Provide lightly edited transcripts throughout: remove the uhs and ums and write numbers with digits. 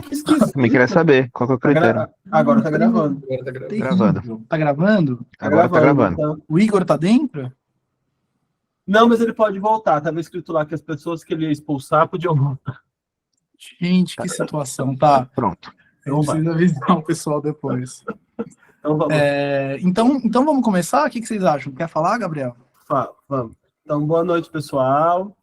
Pesquisa. Também queria saber qual que é o critério. Agora tá gravando. Gravando. Terrível. Tá gravando? Agora tá gravando. Então. O Igor tá dentro? Não, mas ele pode voltar. Tava escrito lá que as pessoas que ele ia expulsar podiam voltar. Gente, que situação. Tá. Pronto. Eu preciso avisar o pessoal depois. Então vamos. Então vamos começar? O que vocês acham? Quer falar, Gabriel? Vamos. Então, boa noite, pessoal.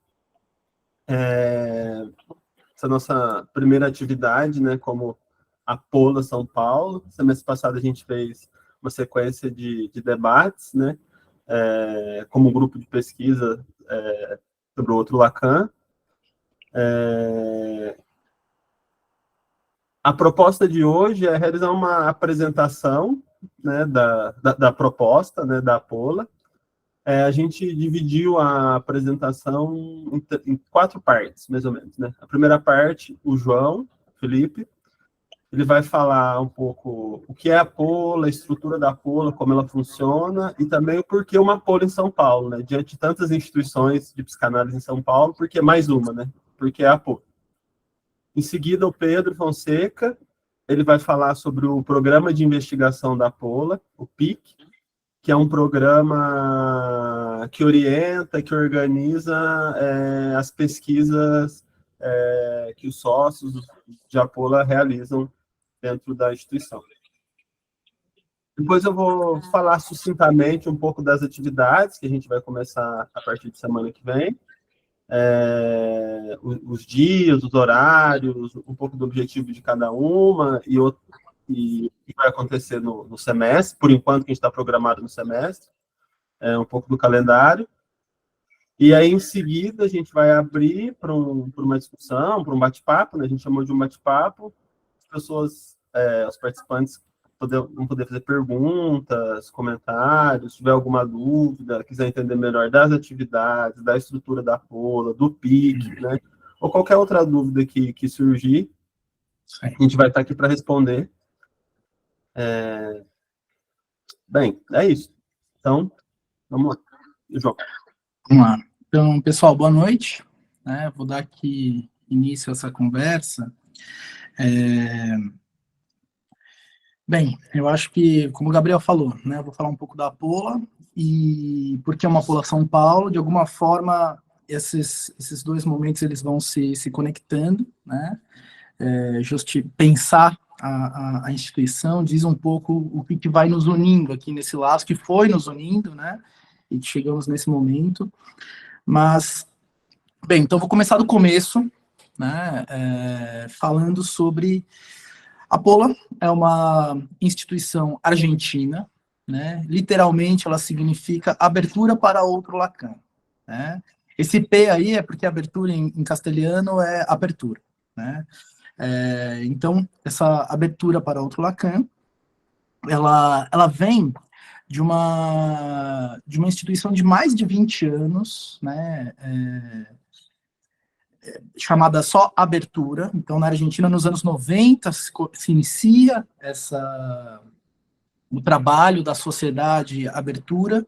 Essa nossa primeira atividade, né, como a Pola São Paulo. Semestre passado a gente fez uma sequência de debates, né, como grupo de pesquisa sobre o outro Lacan. A proposta de hoje é realizar uma apresentação, né, da proposta, né, da Pola. A gente dividiu a apresentação em 4 partes, mais ou menos, né? A primeira parte, o João Felipe, ele vai falar um pouco o que é a Pola, a estrutura da Pola, como ela funciona, e também o porquê uma Pola em São Paulo, né? Diante de tantas instituições de psicanálise em São Paulo, porque é mais uma, né? Porque é a Pola. Em seguida, o Pedro Fonseca, ele vai falar sobre o Programa de Investigação da Pola, o PIC, que é um programa que orienta, que organiza as pesquisas que os sócios de Apola realizam dentro da instituição. Depois eu vou falar sucintamente um pouco das atividades que a gente vai começar a partir de semana que vem, os dias, os horários, um pouco do objetivo de cada uma e o que vai acontecer no semestre, por enquanto que a gente está programado no semestre, um pouco do calendário. E aí, em seguida, a gente vai abrir para uma discussão, para um bate-papo, né? A gente chamou de um bate-papo, as pessoas, os participantes vão poder fazer perguntas, comentários, se tiver alguma dúvida, quiser entender melhor das atividades, da estrutura da Pola, do PIC, né? Ou qualquer outra dúvida que surgir, a gente vai estar aqui para responder. Bem, é isso. Então, vamos lá. João. Vamos lá. Então, pessoal, boa noite. Vou dar aqui início a essa conversa. Bem, eu acho que, como o Gabriel falou, né, eu vou falar um pouco da Pola, e porque é uma Pola São Paulo, de alguma forma, esses dois momentos eles vão se conectando, né? Pensar a instituição diz um pouco o que vai nos unindo aqui nesse laço, que foi nos unindo, né? E que chegamos nesse momento. Mas, bem, então vou começar do começo, né? Falando sobre... A Pola é uma instituição argentina, né? Literalmente ela significa abertura para outro Lacan, né? Esse P aí é porque abertura em castelhano é abertura, né? Então, essa abertura para outro Lacan, ela vem de uma instituição de mais de 20 anos, né? Chamada só Abertura. Então, na Argentina, nos anos 90, se inicia o trabalho da Sociedade Abertura,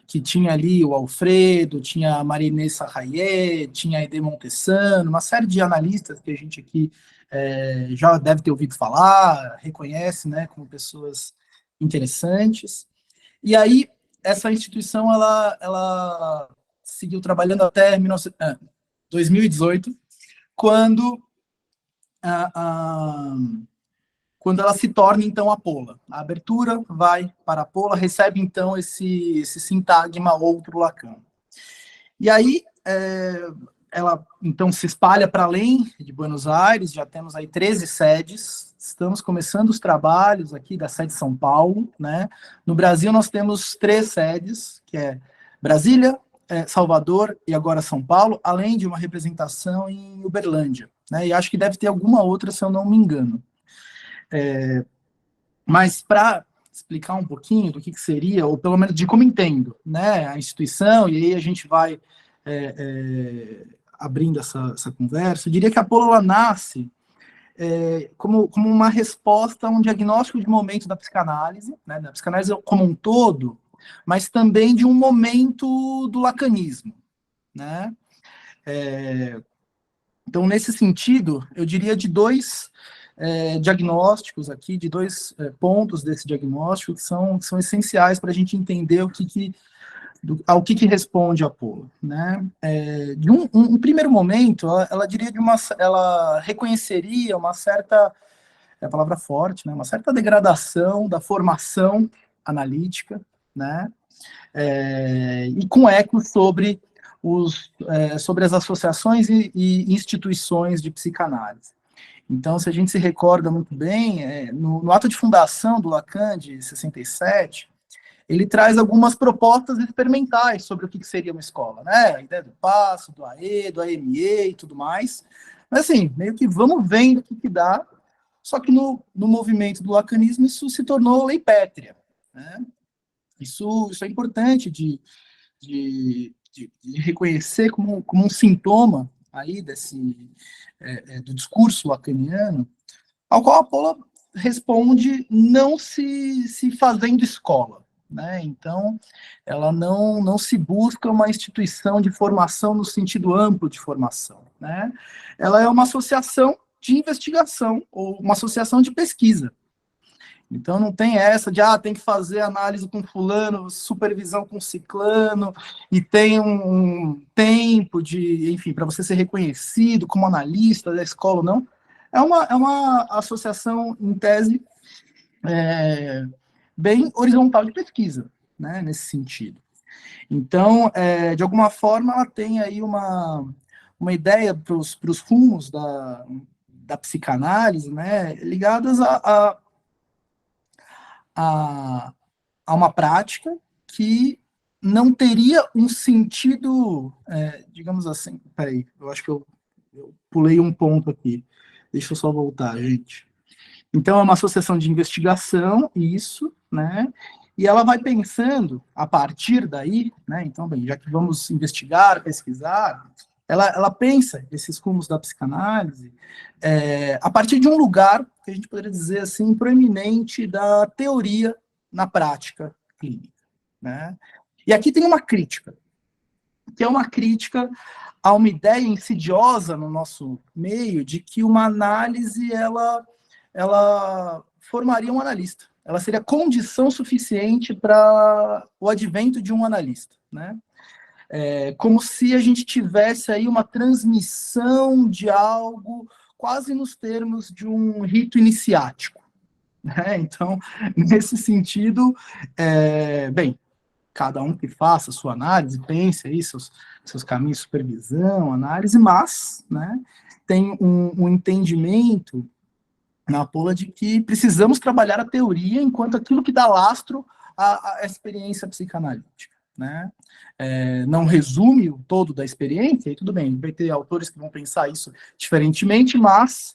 que tinha ali o Alfredo, tinha a Marinê Sarrayet, tinha a Aide Montesano, uma série de analistas que a gente aqui já deve ter ouvido falar, reconhece, né, como pessoas interessantes. E aí, essa instituição, ela seguiu trabalhando até 2018, quando ela se torna, então, a Pola. A abertura vai para a Pola, recebe, então, esse sintagma outro Lacan. E aí, ela, então, se espalha para além de Buenos Aires, já temos aí 13 sedes, estamos começando os trabalhos aqui da sede São Paulo, né? No Brasil, nós temos 3 sedes, que é Brasília, Salvador e agora São Paulo, além de uma representação em Uberlândia, né? E acho que deve ter alguma outra, se eu não me engano. Mas para explicar um pouquinho do que seria, ou pelo menos de como entendo, né, a instituição, e aí a gente vai abrindo essa conversa, eu diria que a Pola nasce como uma resposta a um diagnóstico de momento da psicanálise, né, da psicanálise como um todo, mas também de um momento do lacanismo, né? Então, nesse sentido, eu diria de dois diagnósticos aqui, de dois pontos desse diagnóstico que são essenciais para a gente entender ao que responde a Apolo, né? De um primeiro momento, ela diria ela reconheceria uma certa, é a palavra forte, né? Uma certa degradação da formação analítica, né? E com eco sobre as associações e instituições de psicanálise. Então, se a gente se recorda muito bem, no ato de fundação do Lacan, de 67, ele traz algumas propostas experimentais sobre o que seria uma escola, né? A ideia do passo, do AE, do AME e tudo mais. Mas, assim, meio que vamos vendo o que dá, só que no movimento do lacanismo isso se tornou lei pétrea, né? Isso é importante de reconhecer como um sintoma aí do discurso lacaniano, ao qual a Apolo responde não se fazendo escola, né? Então, ela não se busca uma instituição de formação no sentido amplo de formação, né? Ela é uma associação de investigação ou uma associação de pesquisa. Então, não tem essa de, tem que fazer análise com fulano, supervisão com ciclano, e tem um tempo enfim, para você ser reconhecido como analista da escola, não. É uma associação, em tese, bem horizontal de pesquisa, né, nesse sentido. Então, de alguma forma, ela tem aí uma ideia para os rumos da psicanálise, né, ligadas a uma prática que não teria um sentido, digamos assim, peraí, eu acho que eu pulei um ponto aqui, deixa eu só voltar, gente. Então, é uma associação de investigação, isso, né, e ela vai pensando, a partir daí, né, então, bem, já que vamos investigar, pesquisar, ela pensa esses rumos da psicanálise a partir de um lugar, que a gente poderia dizer assim, proeminente da teoria na prática clínica, né? E aqui tem uma crítica, que é uma crítica a uma ideia insidiosa no nosso meio de que uma análise, ela formaria um analista. Ela seria condição suficiente para o advento de um analista, né? Como se a gente tivesse aí uma transmissão de algo quase nos termos de um rito iniciático, né? Então, nesse sentido, bem, cada um que faça a sua análise, pense aí seus caminhos de supervisão, análise, mas, né, tem um entendimento na Apolo de que precisamos trabalhar a teoria enquanto aquilo que dá lastro à experiência psicanalítica, né? Não resume o todo da experiência, e tudo bem, vai ter autores que vão pensar isso diferentemente, mas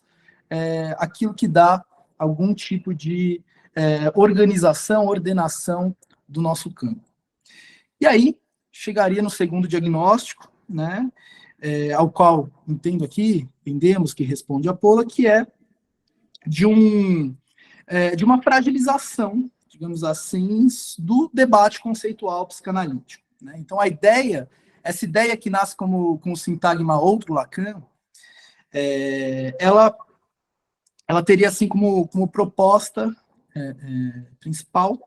aquilo que dá algum tipo de organização, ordenação do nosso campo. E aí, chegaria no segundo diagnóstico, né, ao qual entendemos que responde a Apolo, que é de uma fragilização, digamos assim, do debate conceitual psicanalítico, né? Então, essa ideia que nasce com o sintagma outro Lacan, ela teria, assim, como proposta principal,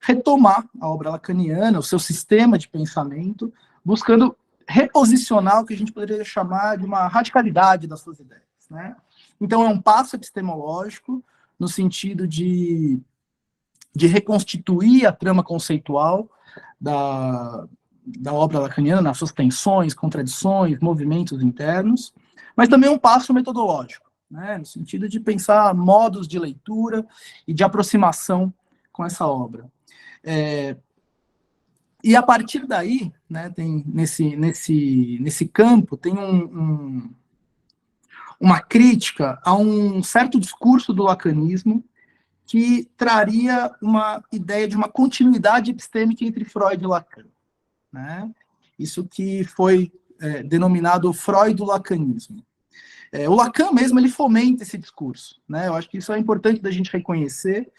retomar a obra lacaniana, o seu sistema de pensamento, buscando reposicionar o que a gente poderia chamar de uma radicalidade das suas ideias, né? Então, é um passo epistemológico no sentido de reconstituir a trama conceitual da obra lacaniana, nas suas tensões, contradições, movimentos internos, mas também um passo metodológico, né, no sentido de pensar modos de leitura e de aproximação com essa obra. E a partir daí, né, tem nesse campo, tem uma crítica a um certo discurso do lacanismo que traria uma ideia de uma continuidade epistêmica entre Freud e Lacan, né? Isso que foi denominado freudo-lacanismo. O Lacan mesmo, ele fomenta esse discurso, né? Eu acho que isso é importante da gente reconhecer,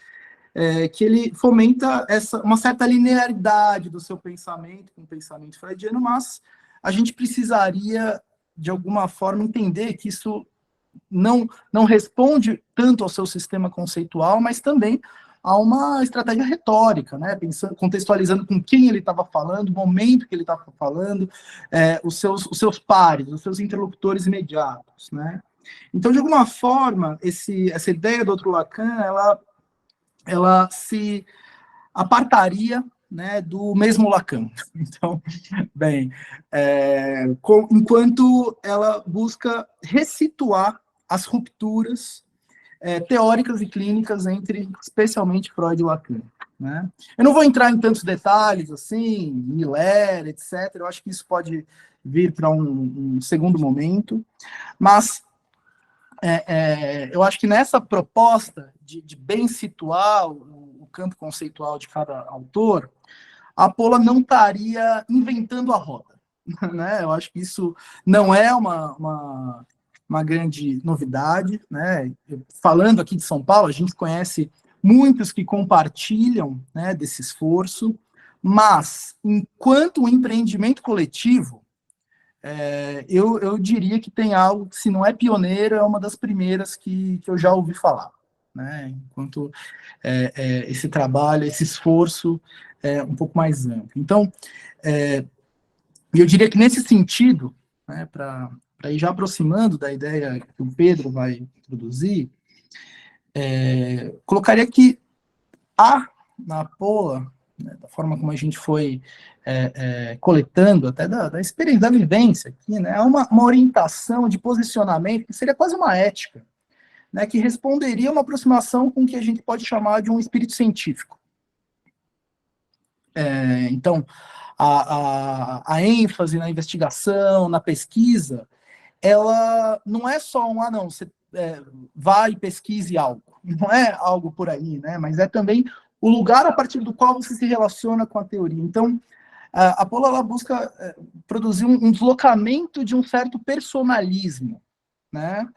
que ele fomenta uma certa linearidade do seu pensamento com o pensamento freudiano, mas a gente precisaria, de alguma forma, entender que isso não responde tanto ao seu sistema conceitual, mas também a uma estratégia retórica, né? Pensando, contextualizando com quem ele estava falando, o momento que ele estava falando, os seus pares, os seus interlocutores imediatos, né? Então, de alguma forma, essa ideia do outro Lacan, ela se apartaria, né, do mesmo Lacan. Então, bem, enquanto ela busca ressituar as rupturas teóricas e clínicas entre, especialmente, Freud e Lacan. Né? Eu não vou entrar em tantos detalhes, assim, Miller, etc. Eu acho que isso pode vir para um segundo momento, mas eu acho que nessa proposta de bem situar o campo conceitual de cada autor, a Paula não estaria inventando a roda. Né? Eu acho que isso não é uma grande novidade. Né? Falando aqui de São Paulo, a gente conhece muitos que compartilham, né, desse esforço, mas, enquanto um empreendimento coletivo, eu diria que tem algo que, se não é pioneiro, é uma das primeiras que eu já ouvi falar. Né? Enquanto esse trabalho, esse esforço é um pouco mais amplo. Então, eu diria que nesse sentido, né, para ir já aproximando da ideia que o Pedro vai introduzir, colocaria que há na Paula, né, da forma como a gente foi coletando, até da experiência, da vivência aqui, né, uma orientação de posicionamento que seria quase uma ética, né, que responderia a uma aproximação com o que a gente pode chamar de um espírito científico. Então, a ênfase na investigação, na pesquisa, ela não é só não, você vai e pesquise algo, não é algo por aí, né, mas é também o lugar a partir do qual você se relaciona com a teoria. Então, a Paula, ela busca produzir um deslocamento de um certo personalismo, né?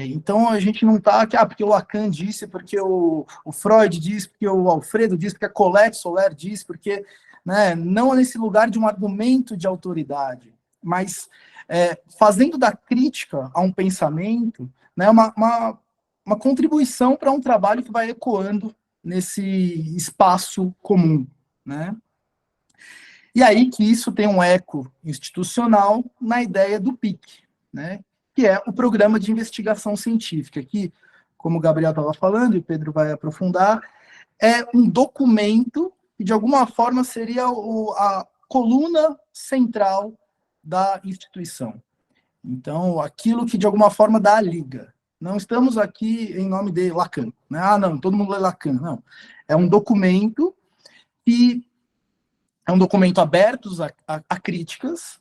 Então, a gente não está aqui, porque o Lacan disse, porque o Freud disse, porque o Alfredo disse, porque a Colette Soler disse, porque, né, não nesse lugar de um argumento de autoridade, mas fazendo da crítica a um pensamento, né, uma contribuição para um trabalho que vai ecoando nesse espaço comum, né? E aí que isso tem um eco institucional na ideia do PIC, né? Que é o Programa de Investigação Científica, que, como o Gabriel estava falando, e o Pedro vai aprofundar, é um documento que, de alguma forma, seria a coluna central da instituição. Então, aquilo que, de alguma forma, dá a liga. Não estamos aqui em nome de Lacan. Né? Não, todo mundo lê Lacan. Não. É um documento que é um documento aberto a críticas,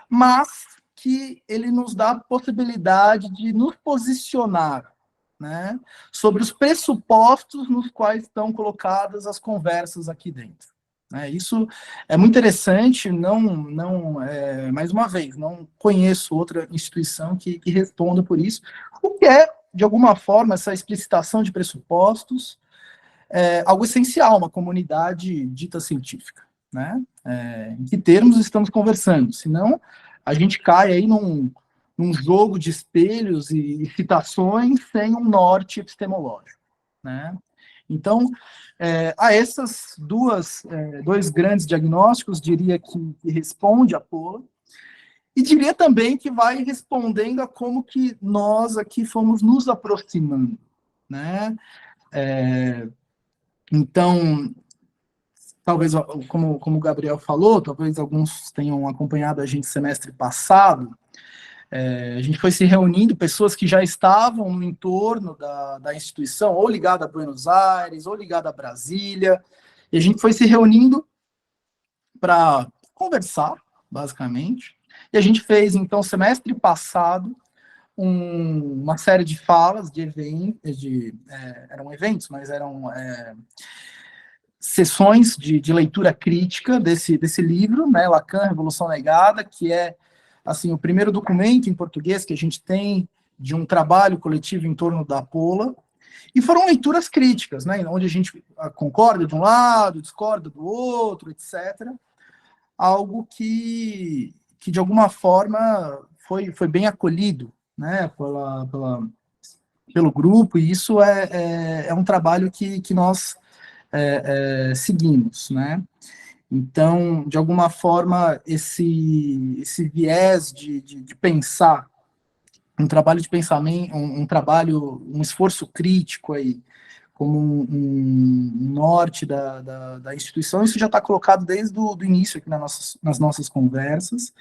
mas que ele nos dá a possibilidade de nos posicionar, né, sobre os pressupostos nos quais estão colocadas as conversas aqui dentro. Isso é muito interessante, mais uma vez, não conheço outra instituição que responda por isso, o que é, de alguma forma, essa explicitação de pressupostos, algo essencial, uma comunidade dita científica. Né? Em que termos estamos conversando? Senão, a gente cai aí num jogo de espelhos e citações sem um norte epistemológico. Né? Então, a essas dois grandes diagnósticos, diria que responde a Paula, e diria também que vai respondendo a como que nós aqui fomos nos aproximando. Né? Então, talvez, como o Gabriel falou, talvez alguns tenham acompanhado a gente semestre passado, a gente foi se reunindo, pessoas que já estavam no entorno da instituição, ou ligada a Buenos Aires, ou ligada a Brasília, e a gente foi se reunindo para conversar, basicamente, e a gente fez, então, semestre passado, uma série de falas, de eventos, eram eventos, mas eram sessões de leitura crítica desse livro, né, Lacan, Revolução Negada, que é, assim, o primeiro documento em português que a gente tem de um trabalho coletivo em torno da Paula, e foram leituras críticas, né, onde a gente concorda de um lado, discorda do outro, etc. Algo que de alguma forma, foi bem acolhido, né, pelo grupo, e isso é um trabalho que nós seguimos, né? Então, de alguma forma, esse viés de pensar, um trabalho de pensamento, um esforço crítico aí, como um norte da instituição, isso já está colocado desde o início aqui nas nossas conversas.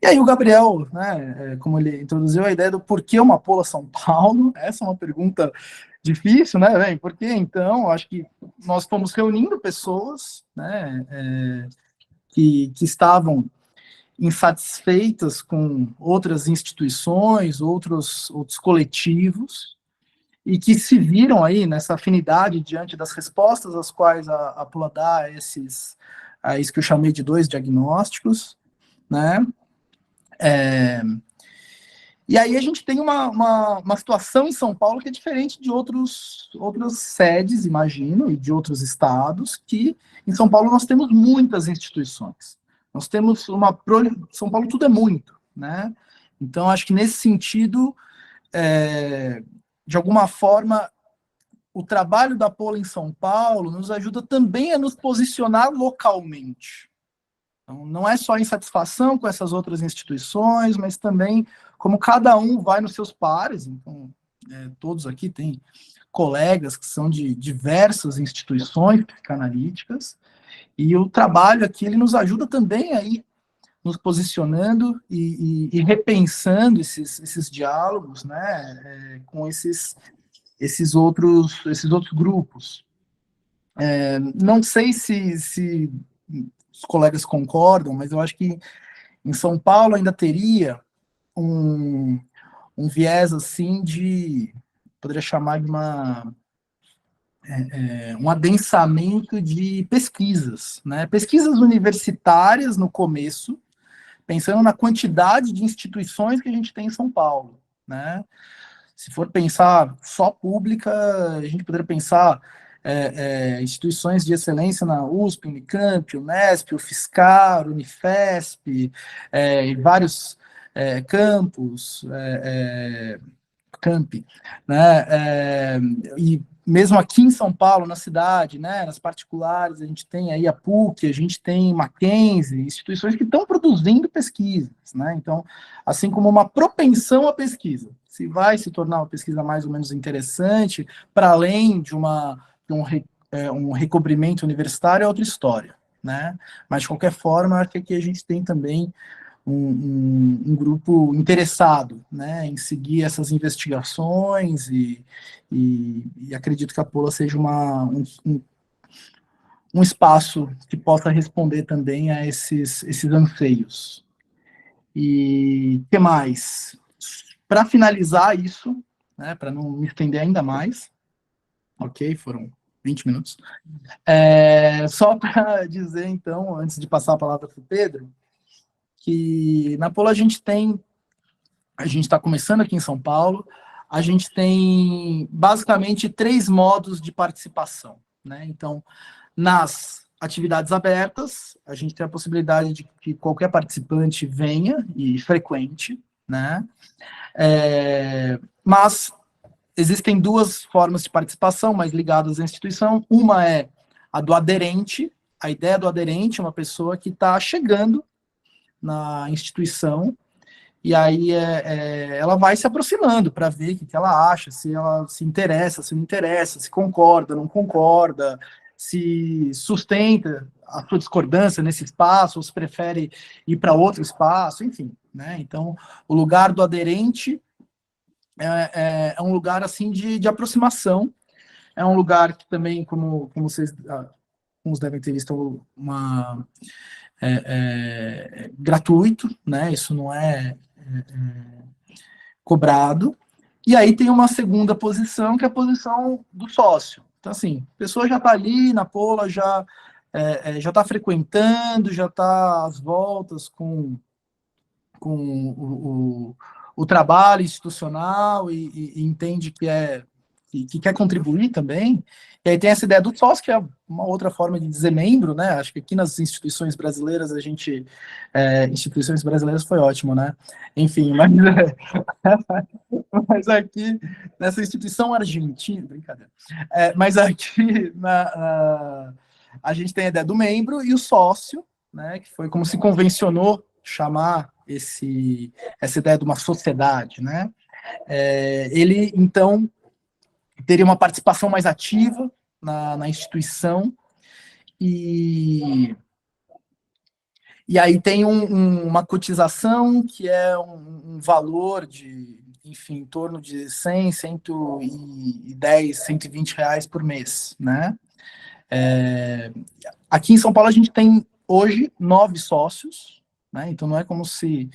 E aí o Gabriel, né, como ele introduziu a ideia do porquê uma Pola São Paulo, essa é uma pergunta difícil, né, velho? Porque então, acho que nós fomos reunindo pessoas, né, que estavam insatisfeitas com outras instituições, outros coletivos, e que se viram aí nessa afinidade diante das respostas às quais a Pola dá a isso que eu chamei de 2 diagnósticos, né? E aí a gente tem uma situação em São Paulo que é diferente de outras sedes, imagino, e de outros estados, que em São Paulo nós temos muitas instituições. Nós temos São Paulo tudo é muito, né? Então, acho que nesse sentido, de alguma forma, o trabalho da Pola em São Paulo nos ajuda também a nos posicionar localmente. Então, não é só insatisfação com essas outras instituições, mas também como cada um vai nos seus pares. Então, todos aqui têm colegas que são de diversas instituições psicanalíticas, e o trabalho aqui ele nos ajuda também aí nos posicionando e repensando esses diálogos, né, com esses outros grupos. Não sei se os colegas concordam, mas eu acho que em São Paulo ainda teria um viés assim poderia chamar de um adensamento de pesquisas, né? Pesquisas universitárias no começo, pensando na quantidade de instituições que a gente tem em São Paulo, né? Se for pensar só pública, a gente poderia pensar instituições de excelência na USP, Unicamp, Unesp, UFSCar, Unifesp, e vários campos, campi, né? E mesmo aqui em São Paulo, na cidade, né, nas particulares, a gente tem aí a PUC, a gente tem Mackenzie, instituições que estão produzindo pesquisas, né? Então, assim como uma propensão à pesquisa, se vai se tornar uma pesquisa mais ou menos interessante, para além de um recobrimento universitário, é outra história, né? Mas, de qualquer forma, acho que aqui a gente tem também um grupo interessado, né, em seguir essas investigações e acredito que a Pola seja um espaço que possa responder também a esses anseios. E o que mais? Para finalizar isso, né, para não me estender ainda mais, ok, foram 20 minutos, só para dizer, então, antes de passar a palavra para o Pedro, que na Pola a gente está começando aqui em São Paulo, a gente tem basicamente 3 modos de participação, né? Então, nas atividades abertas, a gente tem a possibilidade de que qualquer participante venha e frequente, né? Mas existem 2 formas de participação mais ligadas à instituição. Uma é a do aderente. A ideia do aderente é uma pessoa que está chegando na instituição, e aí ela vai se aproximando para ver o que ela acha, se ela se interessa, se não interessa, se concorda, não concorda, se sustenta a sua discordância nesse espaço, ou se prefere ir para outro espaço, enfim, né? Então, o lugar do aderente é um lugar assim de aproximação, é um lugar que também, como vocês alguns devem ter visto, gratuito, né? Isso não é cobrado. E aí tem uma segunda posição, que é a posição do sócio. Então, assim, a pessoa já está ali na Pola, já está frequentando, já está às voltas com o trabalho institucional e entende que é que quer contribuir também. E aí tem essa ideia do sócio, que é uma outra forma de dizer membro, né? Acho que aqui nas instituições brasileiras, instituições brasileiras foi ótimo, né? Enfim, mas, mas aqui, nessa instituição argentina, brincadeira, mas aqui a gente tem a ideia do membro e o sócio, né? Que foi como se convencionou chamar essa ideia de uma sociedade, né? Ele, então, teria uma participação mais ativa na instituição, e aí tem uma cotização que é um valor de, enfim, em torno de 100, 110, 120 reais por mês, né? Aqui em São Paulo a gente tem hoje 9 sócios, né? Então não é como se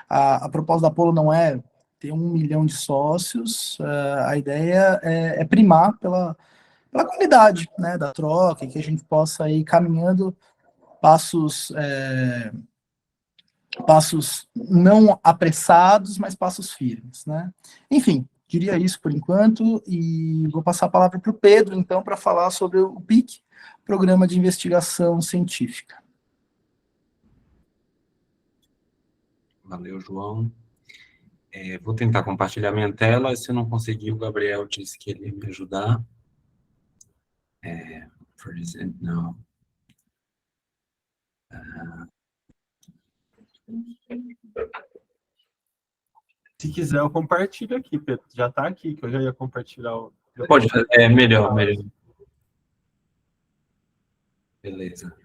a proposta da Apollo não é ter 1 milhão de sócios, a ideia é primar pela qualidade, né, da troca, e que a gente possa ir caminhando passos não apressados, mas passos firmes, né? Enfim, diria isso por enquanto, e vou passar a palavra para o Pedro, então, para falar sobre o PIC, Programa de Investigação Científica. Valeu, João. Vou tentar compartilhar minha tela. Se eu não conseguir, o Gabriel disse que ele ia me ajudar. Present now. Se quiser, eu compartilho aqui, Pedro. Já está aqui, que eu já ia compartilhar o... Pode, melhor. Beleza.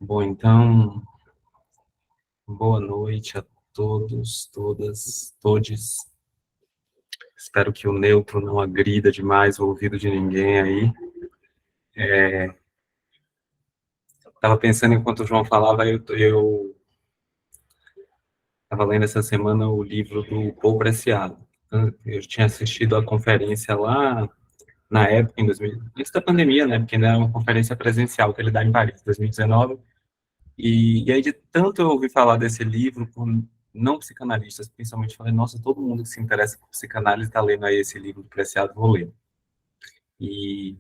Bom, então, boa noite a todos, todas, todes. Espero que o neutro não agrida demais o ouvido de ninguém aí. Estava pensando enquanto o João falava, eu estava lendo essa semana o livro do Paul Preciado. Eu tinha assistido a conferência lá na época, antes da pandemia, né, porque ainda era uma conferência presencial que ele dá em Paris, 2019, e aí de tanto eu ouvi falar desse livro por não psicanalistas, principalmente, falei, nossa, todo mundo que se interessa por psicanálise está lendo aí esse livro do Preciado, vou ler. E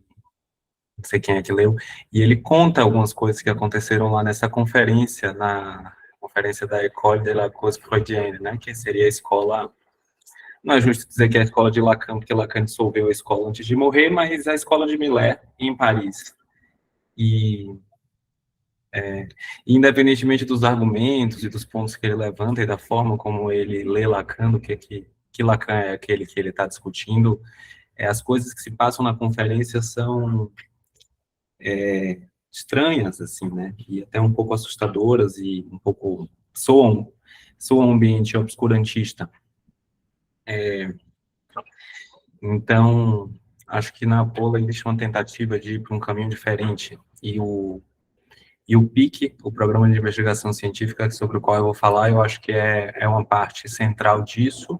não sei quem é que leu, e ele conta algumas coisas que aconteceram lá nessa conferência, na conferência da École de la Cause Freudienne, né, que seria a escola, não é justo dizer que é a escola de Lacan, porque Lacan dissolveu a escola antes de morrer, mas a escola de Millet, em Paris. E, independentemente dos argumentos e dos pontos que ele levanta e da forma como ele lê Lacan, do que Lacan é aquele que ele está discutindo, as coisas que se passam na conferência são estranhas, assim, né, e até um pouco assustadoras e um pouco soam um ambiente obscurantista. Então, acho que na Apollo existe uma tentativa de ir para um caminho diferente, e o PIC, o Programa de Investigação Científica, sobre o qual eu vou falar, eu acho que é uma parte central disso,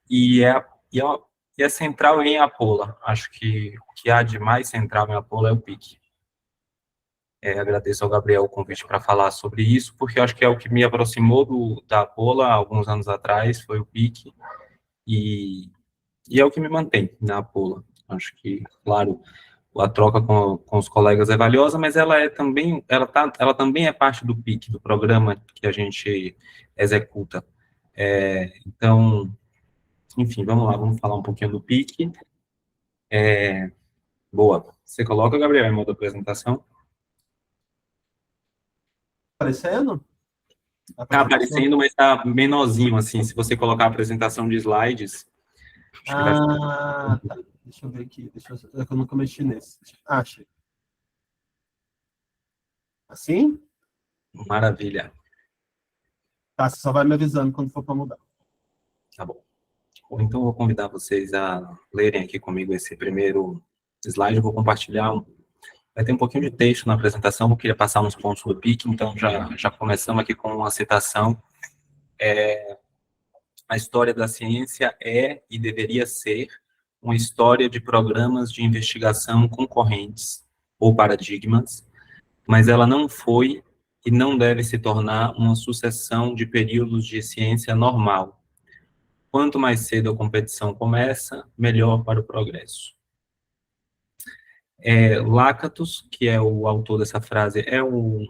e é central em Apollo. Acho que o que há de mais central em Apollo é o PIC. Agradeço ao Gabriel o convite para falar sobre isso, porque eu acho que é o que me aproximou da Apollo há alguns anos atrás, foi o PIC, e é o que me mantém na Apollo. Acho que, claro, a troca com os colegas é valiosa, mas ela também é parte do PIC, do programa que a gente executa. Então, enfim, vamos lá, vamos falar um pouquinho do PIC. Boa. Você coloca, Gabriel, em modo apresentação? Aparecendo? Está aparecendo, mas está menorzinho, assim, se você colocar a apresentação de slides. Tá. Deixa eu ver aqui. Eu nunca mexi nesse. Achei. Assim? Maravilha. Tá, você só vai me avisando quando for para mudar. Tá bom. Então, eu vou convidar vocês a lerem aqui comigo esse primeiro slide. Eu vou compartilhar. Vai ter um pouquinho de texto na apresentação. Eu queria passar uns pontos do PIC, então já começamos aqui com uma citação. A história da ciência é e deveria ser uma história de programas de investigação concorrentes ou paradigmas, mas ela não foi e não deve se tornar uma sucessão de períodos de ciência normal. quanto mais cedo a competição começa, melhor para o progresso. Lakatos, que é o autor dessa frase, é um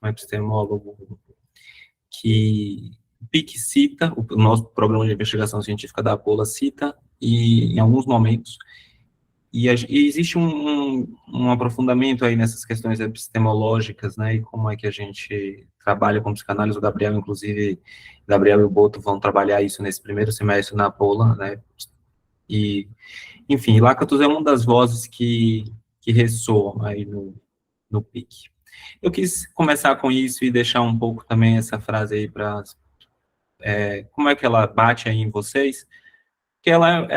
epistemólogo que o PIC cita, o nosso programa de investigação científica da APOLA cita, e em alguns momentos, e existe um aprofundamento aí nessas questões epistemológicas, né, e como é que a gente trabalha com psicanálise. O Gabriel, inclusive, Gabriel e o Boto vão trabalhar isso nesse primeiro semestre na APOLA, né, e, enfim, Lakatos é uma das vozes que ressoam aí no PIC. Eu quis começar com isso e deixar um pouco também essa frase aí para... como é que ela bate aí em vocês? Que ela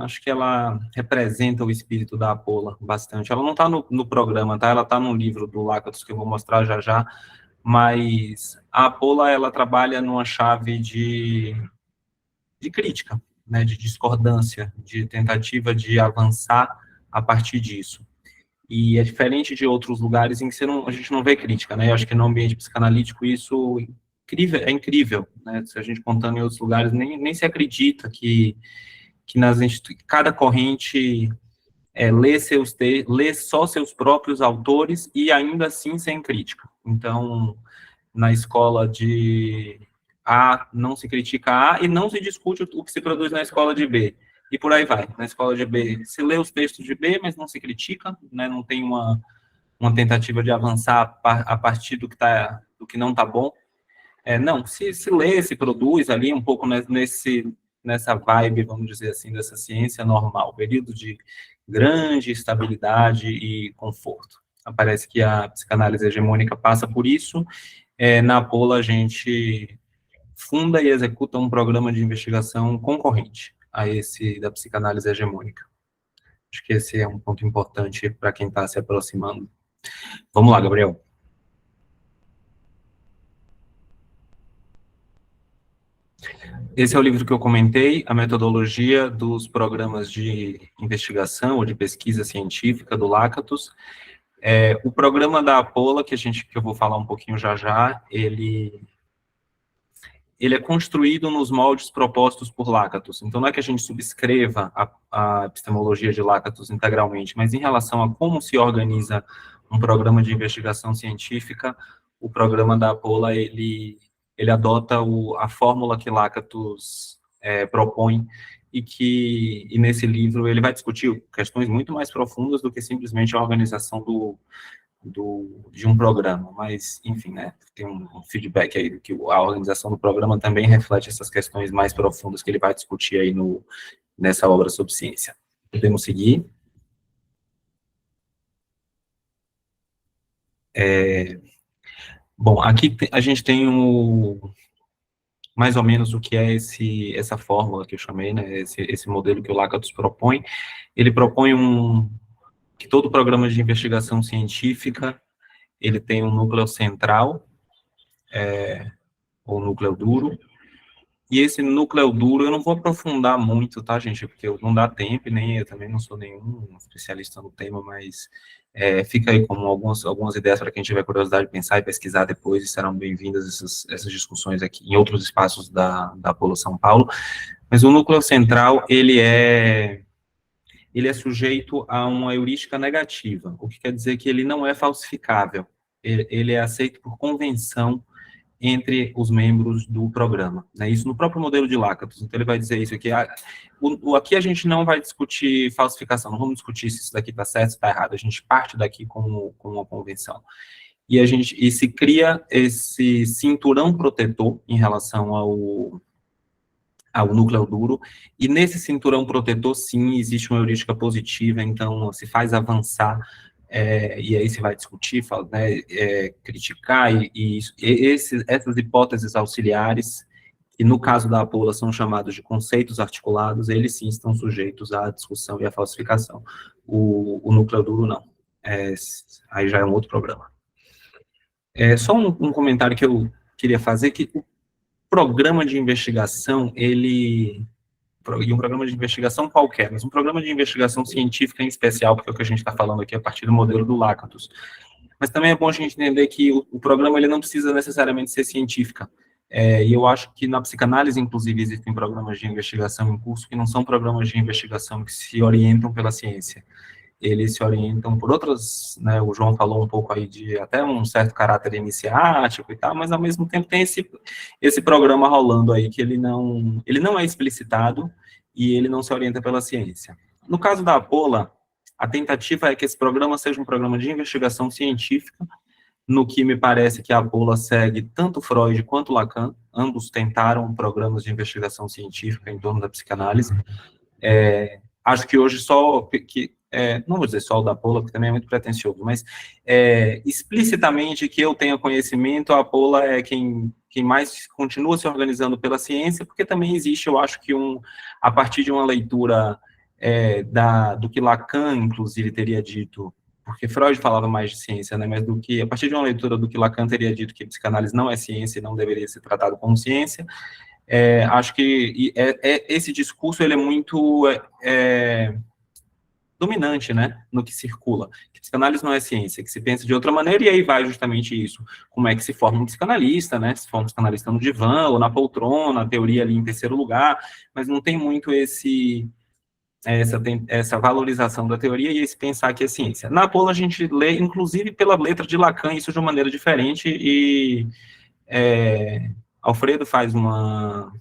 acho que ela representa o espírito da APOLA bastante. Ela não está no programa, tá? Ela está no livro do Lakatos, que eu vou mostrar já já, mas a APOLA, ela trabalha numa chave de crítica, né, de discordância, de tentativa de avançar a partir disso. E é diferente de outros lugares em que a gente não vê crítica, né? Eu acho que no ambiente psicanalítico isso é incrível, né? Se a gente contando em outros lugares, nem se acredita que cada corrente lê só seus próprios autores e ainda assim sem crítica. Então, na escola de A, não se critica A e não se discute o que se produz na escola de B. E por aí vai. Na escola de B, se lê os textos de B, mas não se critica, né? Não tem uma tentativa de avançar a partir do que não está bom. Não, se lê, se produz ali um pouco nessa vibe, vamos dizer assim, dessa ciência normal, período de grande estabilidade e conforto. Parece que a psicanálise hegemônica passa por isso. Na APOLA, a gente funda e executa um programa de investigação concorrente a esse da psicanálise hegemônica. Acho que esse é um ponto importante para quem está se aproximando. Vamos lá, Gabriel. Esse é o livro que eu comentei, a metodologia dos programas de investigação ou de pesquisa científica do Lakatos. O programa da APOLA, que eu vou falar um pouquinho já, ele é construído nos moldes propostos por Lakatos. Então, não é que a gente subscreva a epistemologia de Lakatos integralmente, mas em relação a como se organiza um programa de investigação científica, o programa da APOLA, ele adota a fórmula que Lakatos propõe, e nesse livro ele vai discutir questões muito mais profundas do que simplesmente a organização de um programa, mas, enfim, né, tem um feedback aí do que a organização do programa também reflete essas questões mais profundas que ele vai discutir aí nessa obra sobre ciência. Podemos seguir? Bom, aqui a gente tem mais ou menos o que é essa fórmula que eu chamei, né, esse modelo que o Lakatos propõe. Ele propõe que todo programa de investigação científica, ele tem um núcleo central, ou núcleo duro, e esse núcleo duro, eu não vou aprofundar muito, tá, gente, porque não dá tempo, nem eu também não sou nenhum especialista no tema, mas fica aí como algumas ideias para quem tiver curiosidade de pensar e pesquisar depois, e serão bem-vindas essas discussões aqui em outros espaços da APOLA São Paulo. Mas o núcleo central, ele é sujeito a uma heurística negativa, o que quer dizer que ele não é falsificável, ele é aceito por convenção entre os membros do programa, né? Isso no próprio modelo de Lakatos. Então ele vai dizer isso aqui. Aqui a gente não vai discutir falsificação, não vamos discutir se isso daqui está certo, se está errado, a gente parte daqui com uma convenção. E se cria esse cinturão protetor em relação ao núcleo duro, e nesse cinturão protetor, sim, existe uma heurística positiva, então se faz avançar, e aí se vai discutir, né, criticar, e essas hipóteses auxiliares, que no caso da APOLA são chamados de conceitos articulados, eles sim estão sujeitos à discussão e à falsificação. O núcleo duro não. Aí já é um outro programa. Só um comentário que eu queria fazer, que o programa de investigação, e um programa de investigação qualquer, mas um programa de investigação científica em especial, porque é o que a gente está falando aqui a partir do modelo do Lakatos. Mas também é bom a gente entender que o programa ele não precisa necessariamente ser científica. E eu acho que na psicanálise, inclusive, existem programas de investigação em curso que não são programas de investigação que se orientam pela ciência. Eles se orientam por outras, né, o João falou um pouco aí de até um certo caráter iniciático e tal, mas ao mesmo tempo tem esse programa rolando aí que ele não é explicitado e ele não se orienta pela ciência. No caso da Apola, a tentativa é que esse programa seja um programa de investigação científica, no que me parece que a Apola segue tanto Freud quanto Lacan, ambos tentaram programas de investigação científica em torno da psicanálise. Acho que hoje só, não vou dizer só o da Apola, porque também é muito pretensioso, mas explicitamente que eu tenha conhecimento, a Apola é quem mais continua se organizando pela ciência, porque também existe, eu acho que a partir de uma leitura do que Lacan, inclusive, teria dito, porque Freud falava mais de ciência, né, mas a partir de uma leitura do que Lacan teria dito que psicanálise não é ciência e não deveria ser tratado como ciência, acho que esse discurso ele é muito dominante, né, no que circula, que psicanálise não é ciência, que se pensa de outra maneira, e aí vai justamente isso, como é que se forma um psicanalista, né, se forma um psicanalista no divã, ou na poltrona, a teoria ali em terceiro lugar, mas não tem muito essa valorização da teoria e esse pensar que é ciência. Na Apola a gente lê, inclusive, pela letra de Lacan, isso de uma maneira diferente, e Alfredo faz uma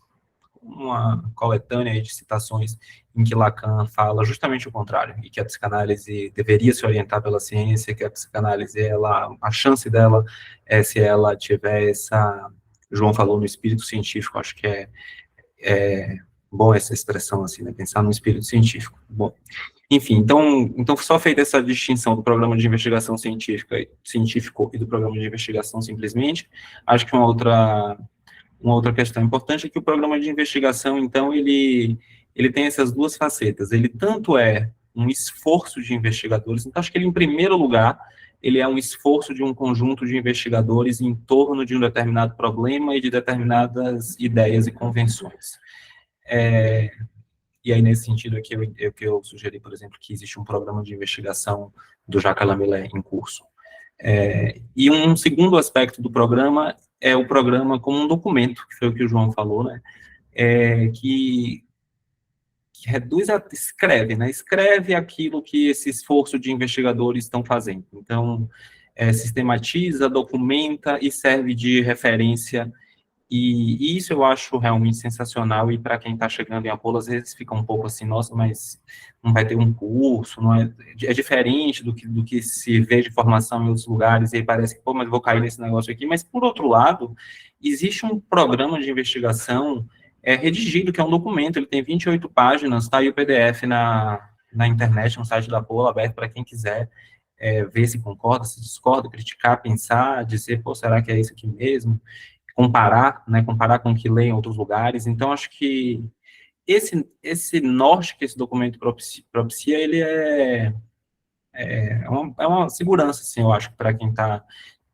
coletânea de citações em que Lacan fala justamente o contrário, e que a psicanálise deveria se orientar pela ciência, que a psicanálise, a chance dela se ela tiver João falou no espírito científico, acho que é bom essa expressão, assim, né, pensar no espírito científico. Bom, enfim, então só feita essa distinção do programa de investigação científico e do programa de investigação simplesmente, acho que uma outra questão importante é que o programa de investigação, então, ele tem essas duas facetas. Ele tanto é um esforço de investigadores, então acho que ele, em primeiro lugar, ele é um esforço de um conjunto de investigadores em torno de um determinado problema e de determinadas ideias e convenções. E aí, nesse sentido, aqui, eu sugeri, por exemplo, que existe um programa de investigação do Jacques Lamillet em curso. E um segundo aspecto do programa é o programa como um documento, que foi o que o João falou, né, que reduz escreve, né, escreve aquilo que esse esforço de investigadores estão fazendo. Então, sistematiza, documenta e serve de referência. E isso eu acho realmente sensacional, e para quem está chegando em Apola, às vezes fica um pouco assim, nossa, mas não vai ter um curso, não é diferente do que se vê de formação em outros lugares, e aí parece que, pô, mas vou cair nesse negócio aqui, mas por outro lado, existe um programa de investigação redigido, que é um documento, ele tem 28 páginas, tá aí o PDF na internet, no site da Apola, aberto para quem quiser ver se concorda, se discorda, criticar, pensar, dizer, pô, será que é isso aqui mesmo? Comparar com o que lê em outros lugares. Então, acho que esse norte que esse documento propicia, ele é uma segurança, assim, eu acho, para quem está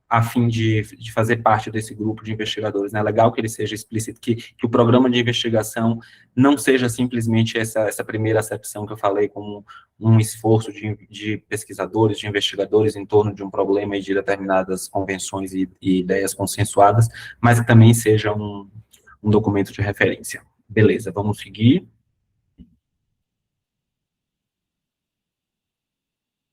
a fim de fazer parte desse grupo de investigadores, né? É legal que ele seja explícito, que o programa de investigação não seja simplesmente essa primeira acepção que eu falei, como um esforço de pesquisadores, de investigadores em torno de um problema e de determinadas convenções e ideias consensuadas, mas que também seja um documento de referência. Beleza, vamos seguir.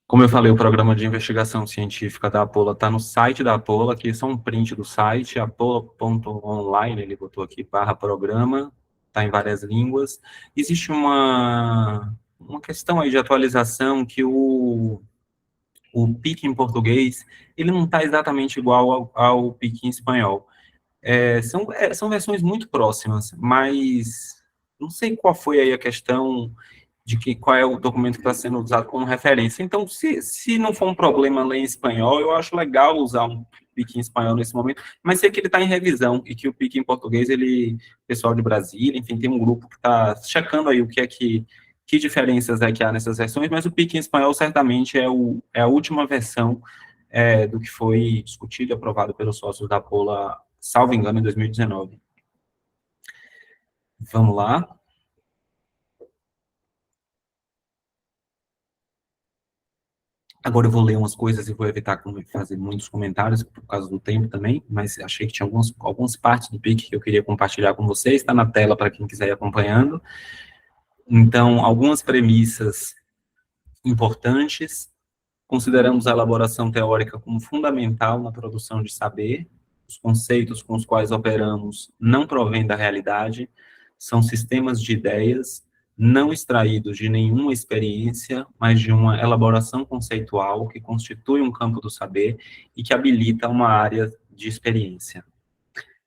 Como eu falei, o programa de investigação científica da Apola está no site da Apola, aqui só um print do site, apola.online, ele botou aqui, /programa, está em várias línguas. Existe uma questão aí de atualização, que o PIC em português, ele não está exatamente igual ao PIC em espanhol. São versões muito próximas, mas não sei qual foi aí a questão de qual é o documento que está sendo usado como referência. Então, se não for um problema ler em espanhol, eu acho legal usar um PIC em espanhol nesse momento, mas sei que ele está em revisão, e que o PIC em português, pessoal de Brasília, enfim, tem um grupo que está checando aí que diferenças que há nessas versões, mas o PIC em espanhol certamente é a última versão do que foi discutido e aprovado pelos sócios da Apola, salvo engano, em 2019. Vamos lá. Agora eu vou ler umas coisas e vou evitar fazer muitos comentários por causa do tempo também, mas achei que tinha algumas partes do PIC que eu queria compartilhar com vocês, está na tela para quem quiser ir acompanhando. Então, algumas premissas importantes. Consideramos a elaboração teórica como fundamental na produção de saber. Os conceitos com os quais operamos não provêm da realidade, são sistemas de ideias não extraídos de nenhuma experiência, mas de uma elaboração conceitual que constitui um campo do saber e que habilita uma área de experiência.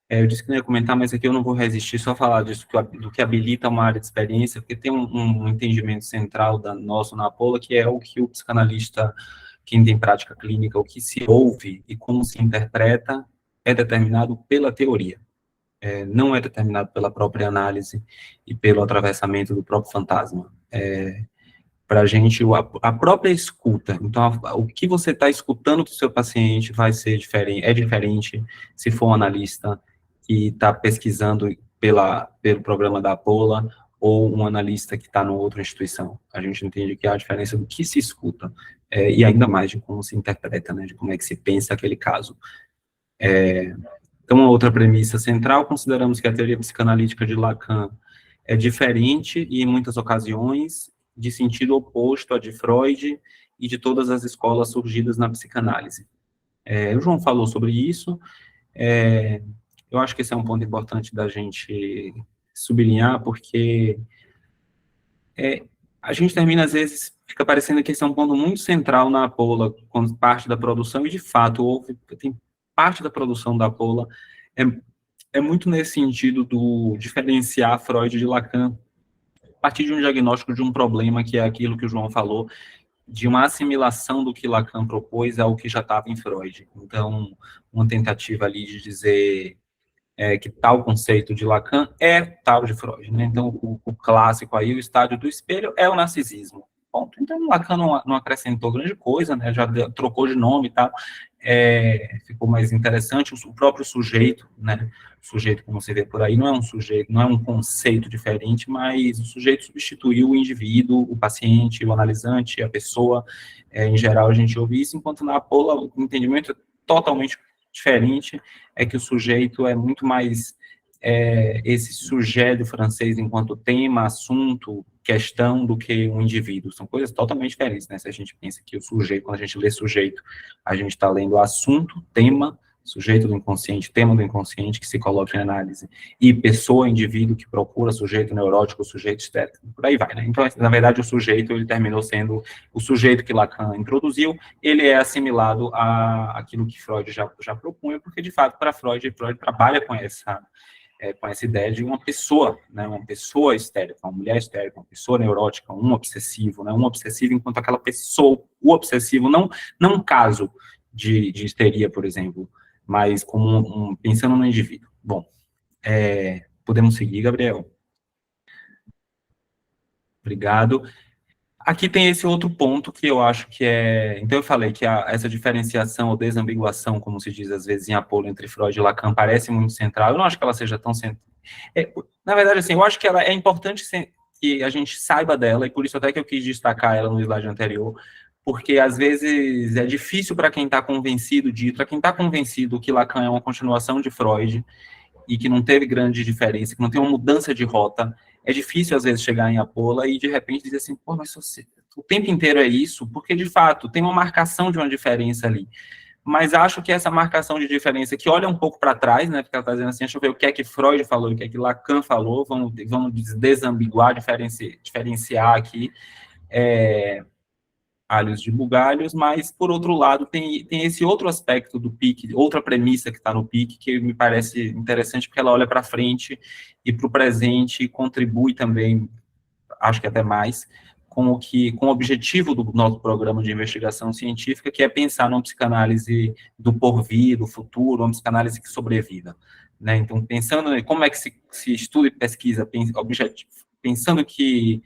Eu disse que não ia comentar, mas aqui eu não vou resistir só a falar disso, do que habilita uma área de experiência, porque tem um entendimento central nosso na Apola, que é o que o psicanalista, quem tem prática clínica, o que se ouve e como se interpreta, é determinado pela teoria. Não é determinado pela própria análise e pelo atravessamento do próprio fantasma. Para a gente, a própria escuta, então, o que você está escutando do seu paciente vai ser diferente, é diferente se for um analista que está pesquisando pelo programa da Apola, ou um analista que está em outra instituição. A gente entende que há a diferença do que se escuta, e ainda mais de como se interpreta, né, de como é que se pensa aquele caso. Então, uma outra premissa central, consideramos que a teoria psicanalítica de Lacan é diferente, e em muitas ocasiões, de sentido oposto à de Freud e de todas as escolas surgidas na psicanálise. O João falou sobre isso, eu acho que esse é um ponto importante da gente sublinhar, porque a gente termina, às vezes, fica parecendo que esse é um ponto muito central na Apola, quando parte da produção, e de fato, tem parte da produção da Apola, é muito nesse sentido do diferenciar Freud de Lacan, a partir de um diagnóstico de um problema, que é aquilo que o João falou, de uma assimilação do que Lacan propôs ao que já estava em Freud. Então, uma tentativa ali de dizer que tal conceito de Lacan é tal de Freud, né? Então, o clássico aí, o estádio do espelho, é o narcisismo. Ponto. Então, Lacan não acrescentou grande coisa, né? Já trocou de nome e tal, ficou mais interessante. O próprio sujeito, né? O sujeito, como você vê por aí, não é um sujeito, não é um conceito diferente, mas o sujeito substituiu o indivíduo, o paciente, o analisante, a pessoa. Em geral, a gente ouve isso, enquanto na Apola o entendimento é totalmente diferente, é que o sujeito é muito mais esse sujeito francês enquanto tema, assunto, questão, do que um indivíduo. São coisas totalmente diferentes, né? Se a gente pensa que o sujeito, quando a gente lê sujeito, a gente está lendo assunto, tema, sujeito do inconsciente, tema do inconsciente, que se coloca em análise, e pessoa, indivíduo, que procura sujeito neurótico, sujeito histérico, por aí vai, né? Então, na verdade, o sujeito, ele terminou sendo o sujeito que Lacan introduziu, ele é assimilado àquilo que Freud já propunha, porque, de fato, para Freud trabalha com essa ideia de uma pessoa, né, uma pessoa histérica, uma mulher histérica, uma pessoa neurótica, um obsessivo, né, um obsessivo enquanto aquela pessoa, o obsessivo, não um caso de histeria, por exemplo, mas como pensando no indivíduo. Bom, podemos seguir, Gabriel? Obrigado. Aqui tem esse outro ponto que eu acho que então eu falei que essa diferenciação ou desambiguação, como se diz às vezes em Apolo, entre Freud e Lacan, parece muito central. Eu não acho que ela seja tão central. Na verdade, assim, eu acho que ela é importante que a gente saiba dela, e por isso até que eu quis destacar ela no slide anterior, porque às vezes é difícil para quem está convencido para quem está convencido que Lacan é uma continuação de Freud, e que não teve grande diferença, que não tem uma mudança de rota, é difícil, às vezes, chegar em Apola e, de repente, dizer assim, pô, mas o tempo inteiro é isso, porque, de fato, tem uma marcação de uma diferença ali. Mas acho que essa marcação de diferença, que olha um pouco para trás, né, porque ela está dizendo assim, deixa eu ver o que é que Freud falou, o que é que Lacan falou, vamos desambiguar, diferenciar aqui, alhos de bugalhos, mas, por outro lado, tem esse outro aspecto do PIC, outra premissa que está no PIC, que me parece interessante, porque ela olha para frente e para o presente, e contribui também, acho que até mais, com o objetivo do nosso programa de investigação científica, que é pensar numa psicanálise do porvir, do futuro, uma psicanálise que sobreviva, né? Então, pensando em como é que se estuda e pesquisa, pensando que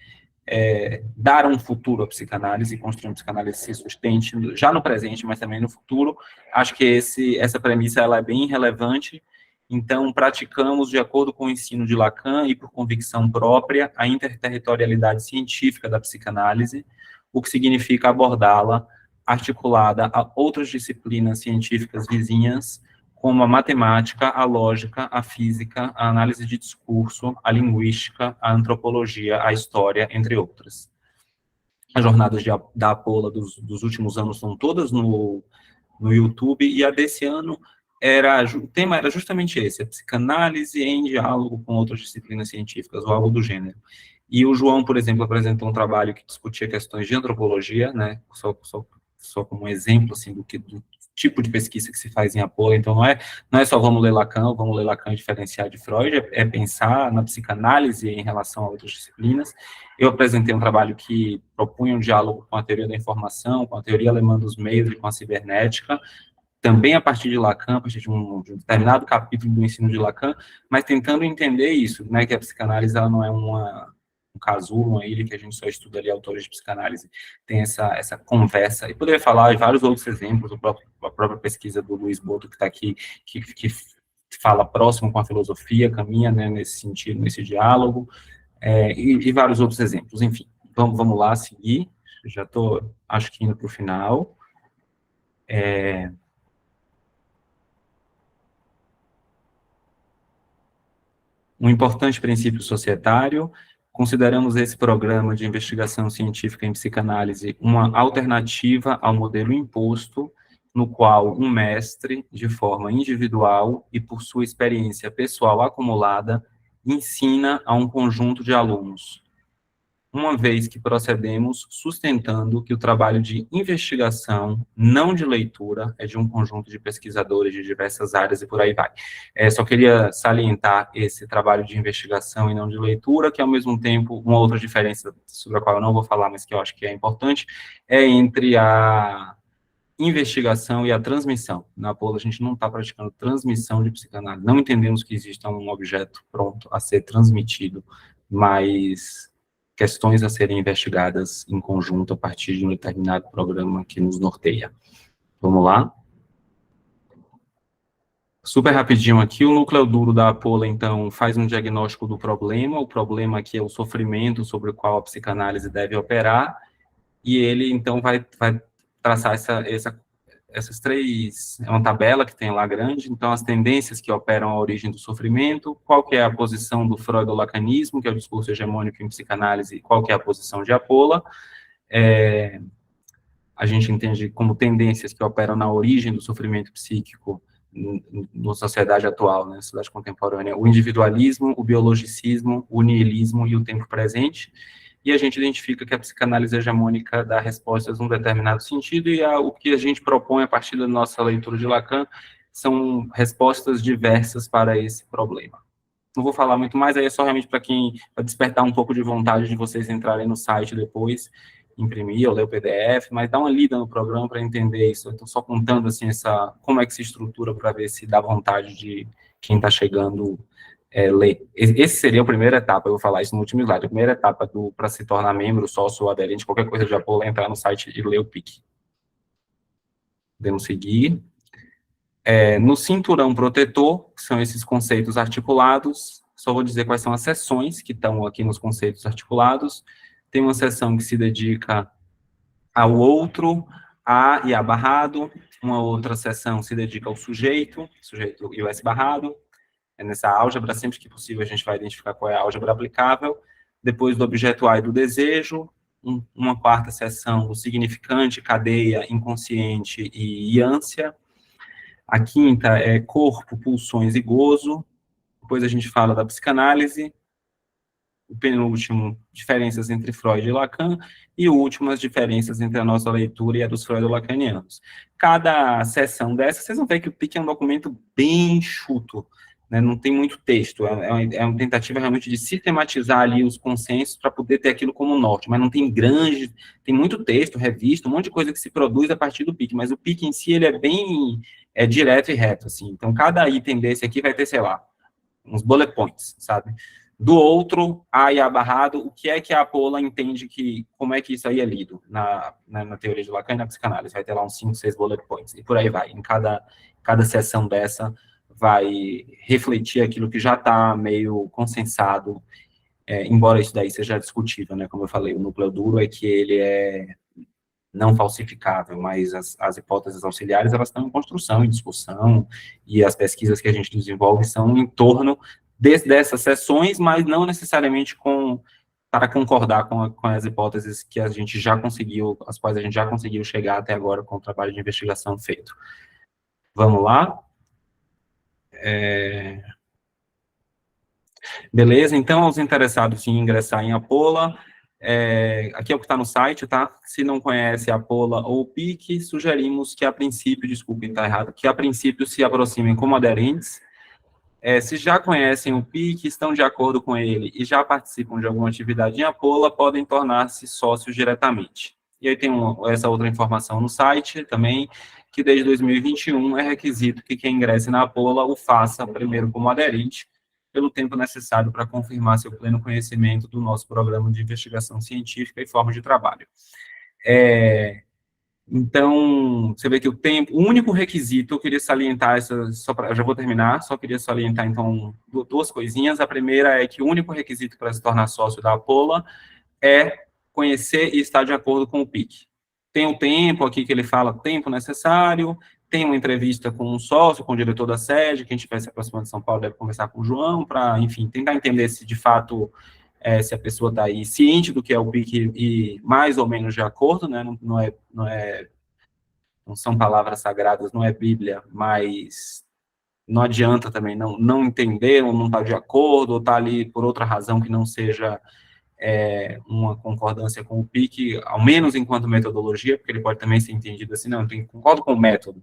dar um futuro à psicanálise, construir uma psicanálise que se sustente já no presente, mas também no futuro. Acho que essa premissa ela é bem relevante. Então, praticamos, de acordo com o ensino de Lacan e por convicção própria, a interterritorialidade científica da psicanálise, o que significa abordá-la articulada a outras disciplinas científicas vizinhas, como a matemática, a lógica, a física, a análise de discurso, a linguística, a antropologia, a história, entre outras. As jornadas da Apola dos últimos anos são todas no YouTube, e a desse ano o tema era justamente esse, a psicanálise em diálogo com outras disciplinas científicas, ou algo do gênero. E o João, por exemplo, apresentou um trabalho que discutia questões de antropologia, né, só como um exemplo, assim, do tipo de pesquisa que se faz em Apola. Então, não é só vamos ler Lacan e diferenciar de Freud, é pensar na psicanálise em relação a outras disciplinas. Eu apresentei um trabalho que propunha um diálogo com a teoria da informação, com a teoria alemã dos meios e com a cibernética, também a partir de Lacan, a partir de um determinado capítulo do ensino de Lacan, mas tentando entender isso, né, que a psicanálise ela não é um casulo, uma ilha que a gente só estuda ali autores de psicanálise, tem essa conversa, e poderia falar de vários outros exemplos, a própria pesquisa do Luiz Boto, que está aqui, que fala próximo com a filosofia, caminha, né, nesse sentido, nesse diálogo, e vários outros exemplos. Enfim, vamos lá, seguir, já estou, acho que indo para o final. Um importante princípio societário, consideramos esse programa de investigação científica em psicanálise uma alternativa ao modelo imposto, no qual um mestre, de forma individual e por sua experiência pessoal acumulada, ensina a um conjunto de alunos, uma vez que procedemos sustentando que o trabalho de investigação, não de leitura, é de um conjunto de pesquisadores de diversas áreas e por aí vai. Só queria salientar esse trabalho de investigação e não de leitura, que ao mesmo tempo, uma outra diferença sobre a qual eu não vou falar, mas que eu acho que é importante, é entre a investigação e a transmissão. Na Apola, a gente não está praticando transmissão de psicanálise, não entendemos que exista um objeto pronto a ser transmitido, mas questões a serem investigadas em conjunto a partir de um determinado programa que nos norteia. Vamos lá? Super rapidinho aqui, o núcleo duro da Apola, então, faz um diagnóstico do problema, o problema aqui é o sofrimento sobre o qual a psicanálise deve operar, e ele, então, vai traçar essas três, é uma tabela que tem lá grande, então as tendências que operam a origem do sofrimento, qual que é a posição do freudo-lacanismo, que é o discurso hegemônico em psicanálise, e qual que é a posição de Apola. A gente entende como tendências que operam na origem do sofrimento psíquico na sociedade atual, né, na sociedade contemporânea, o individualismo, o biologicismo, o niilismo e o tempo presente, e a gente identifica que a psicanálise hegemônica dá respostas num determinado sentido, e o que a gente propõe a partir da nossa leitura de Lacan são respostas diversas para esse problema. Não vou falar muito mais, aí é só realmente para despertar um pouco de vontade de vocês entrarem no site depois, imprimir ou ler o PDF, mas dá uma lida no programa para entender isso. Eu estou só contando assim, como é que se estrutura para ver se dá vontade de quem está chegando ler. Esse seria a primeira etapa, eu vou falar isso no último slide. A primeira etapa para se tornar membro, sócio ou aderente, qualquer coisa de Apola, entrar no site e ler o PIC. Podemos seguir. No cinturão protetor, que são esses conceitos articulados, só vou dizer quais são as seções que estão aqui nos conceitos articulados. Tem uma seção que se dedica ao outro, a e a barrado, uma outra seção se dedica ao sujeito e o S barrado. Nessa álgebra, sempre que possível, a gente vai identificar qual é a álgebra aplicável. Depois do objeto A e do desejo, uma quarta seção, o significante, cadeia, inconsciente e ânsia. A quinta é corpo, pulsões e gozo. Depois a gente fala da psicanálise. O penúltimo, diferenças entre Freud e Lacan, e o último, as diferenças entre a nossa leitura e a dos freudo-lacanianos. Cada sessão dessa, vocês vão ver que o PIC é um documento bem enxuto, né? Não tem muito texto, é uma tentativa realmente de sistematizar ali os consensos para poder ter aquilo como norte, mas não tem grande, tem muito texto, revista, um monte de coisa que se produz a partir do PIC, mas o PIC em si, ele é bem direto e reto, assim, então cada item desse aqui vai ter, sei lá, uns bullet points, sabe? Do outro, A e A barrado, o que é que a Apola entende como é que isso aí é lido na teoria de Lacan e na psicanálise, vai ter lá uns 5, 6 bullet points, e por aí vai, em cada sessão dessa vai refletir aquilo que já está meio consensado, embora isso daí seja discutível, né, como eu falei, o núcleo duro é que ele não falsificável, mas as hipóteses auxiliares, elas estão em construção, em discussão, e as pesquisas que a gente desenvolve são em torno dessas sessões, mas não necessariamente para concordar com as hipóteses que a gente já conseguiu, as quais a gente já conseguiu chegar até agora com o trabalho de investigação feito. Vamos lá? Beleza, então, aos interessados em ingressar em Apola, aqui é o que está no site, tá? Se não conhece a Apola ou o PIC, sugerimos que a princípio, desculpem, está errado, que a princípio se aproximem como aderentes. Se já conhecem o PIC, estão de acordo com ele e já participam de alguma atividade em Apola, podem tornar-se sócios diretamente. E aí tem essa outra informação no site também, que desde 2021 é requisito que quem ingresse na Apola o faça primeiro como aderente, pelo tempo necessário para confirmar seu pleno conhecimento do nosso programa de investigação científica e forma de trabalho. Então, você vê que o único requisito, eu queria salientar, já vou terminar, só queria salientar, então, duas coisinhas. A primeira é que o único requisito para se tornar sócio da Apola é conhecer e estar de acordo com o PIC. Tem o tempo aqui que ele fala, tempo necessário, tem uma entrevista com um sócio, com o diretor da sede, quem estiver se aproximando de São Paulo deve conversar com o João, para, enfim, tentar entender se, de fato, se a pessoa está aí ciente do que é o PIC e mais ou menos de acordo, né, não são palavras sagradas, não é Bíblia, mas não adianta também não entender, ou não estar de acordo, ou estar ali por outra razão que não seja uma concordância com o PIC, ao menos enquanto metodologia, porque ele pode também ser entendido assim, não, eu concordo com o método,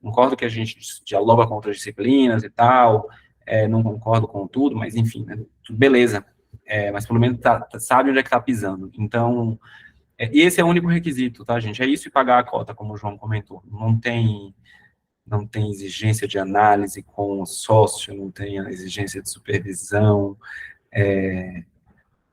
concordo que a gente dialoga com outras disciplinas e tal, não concordo com tudo, mas enfim, né, beleza, mas pelo menos sabe onde é que está pisando. Então, esse é o único requisito, tá, gente? É isso e pagar a cota, como o João comentou. Não tem exigência de análise com o sócio, não tem a exigência de supervisão,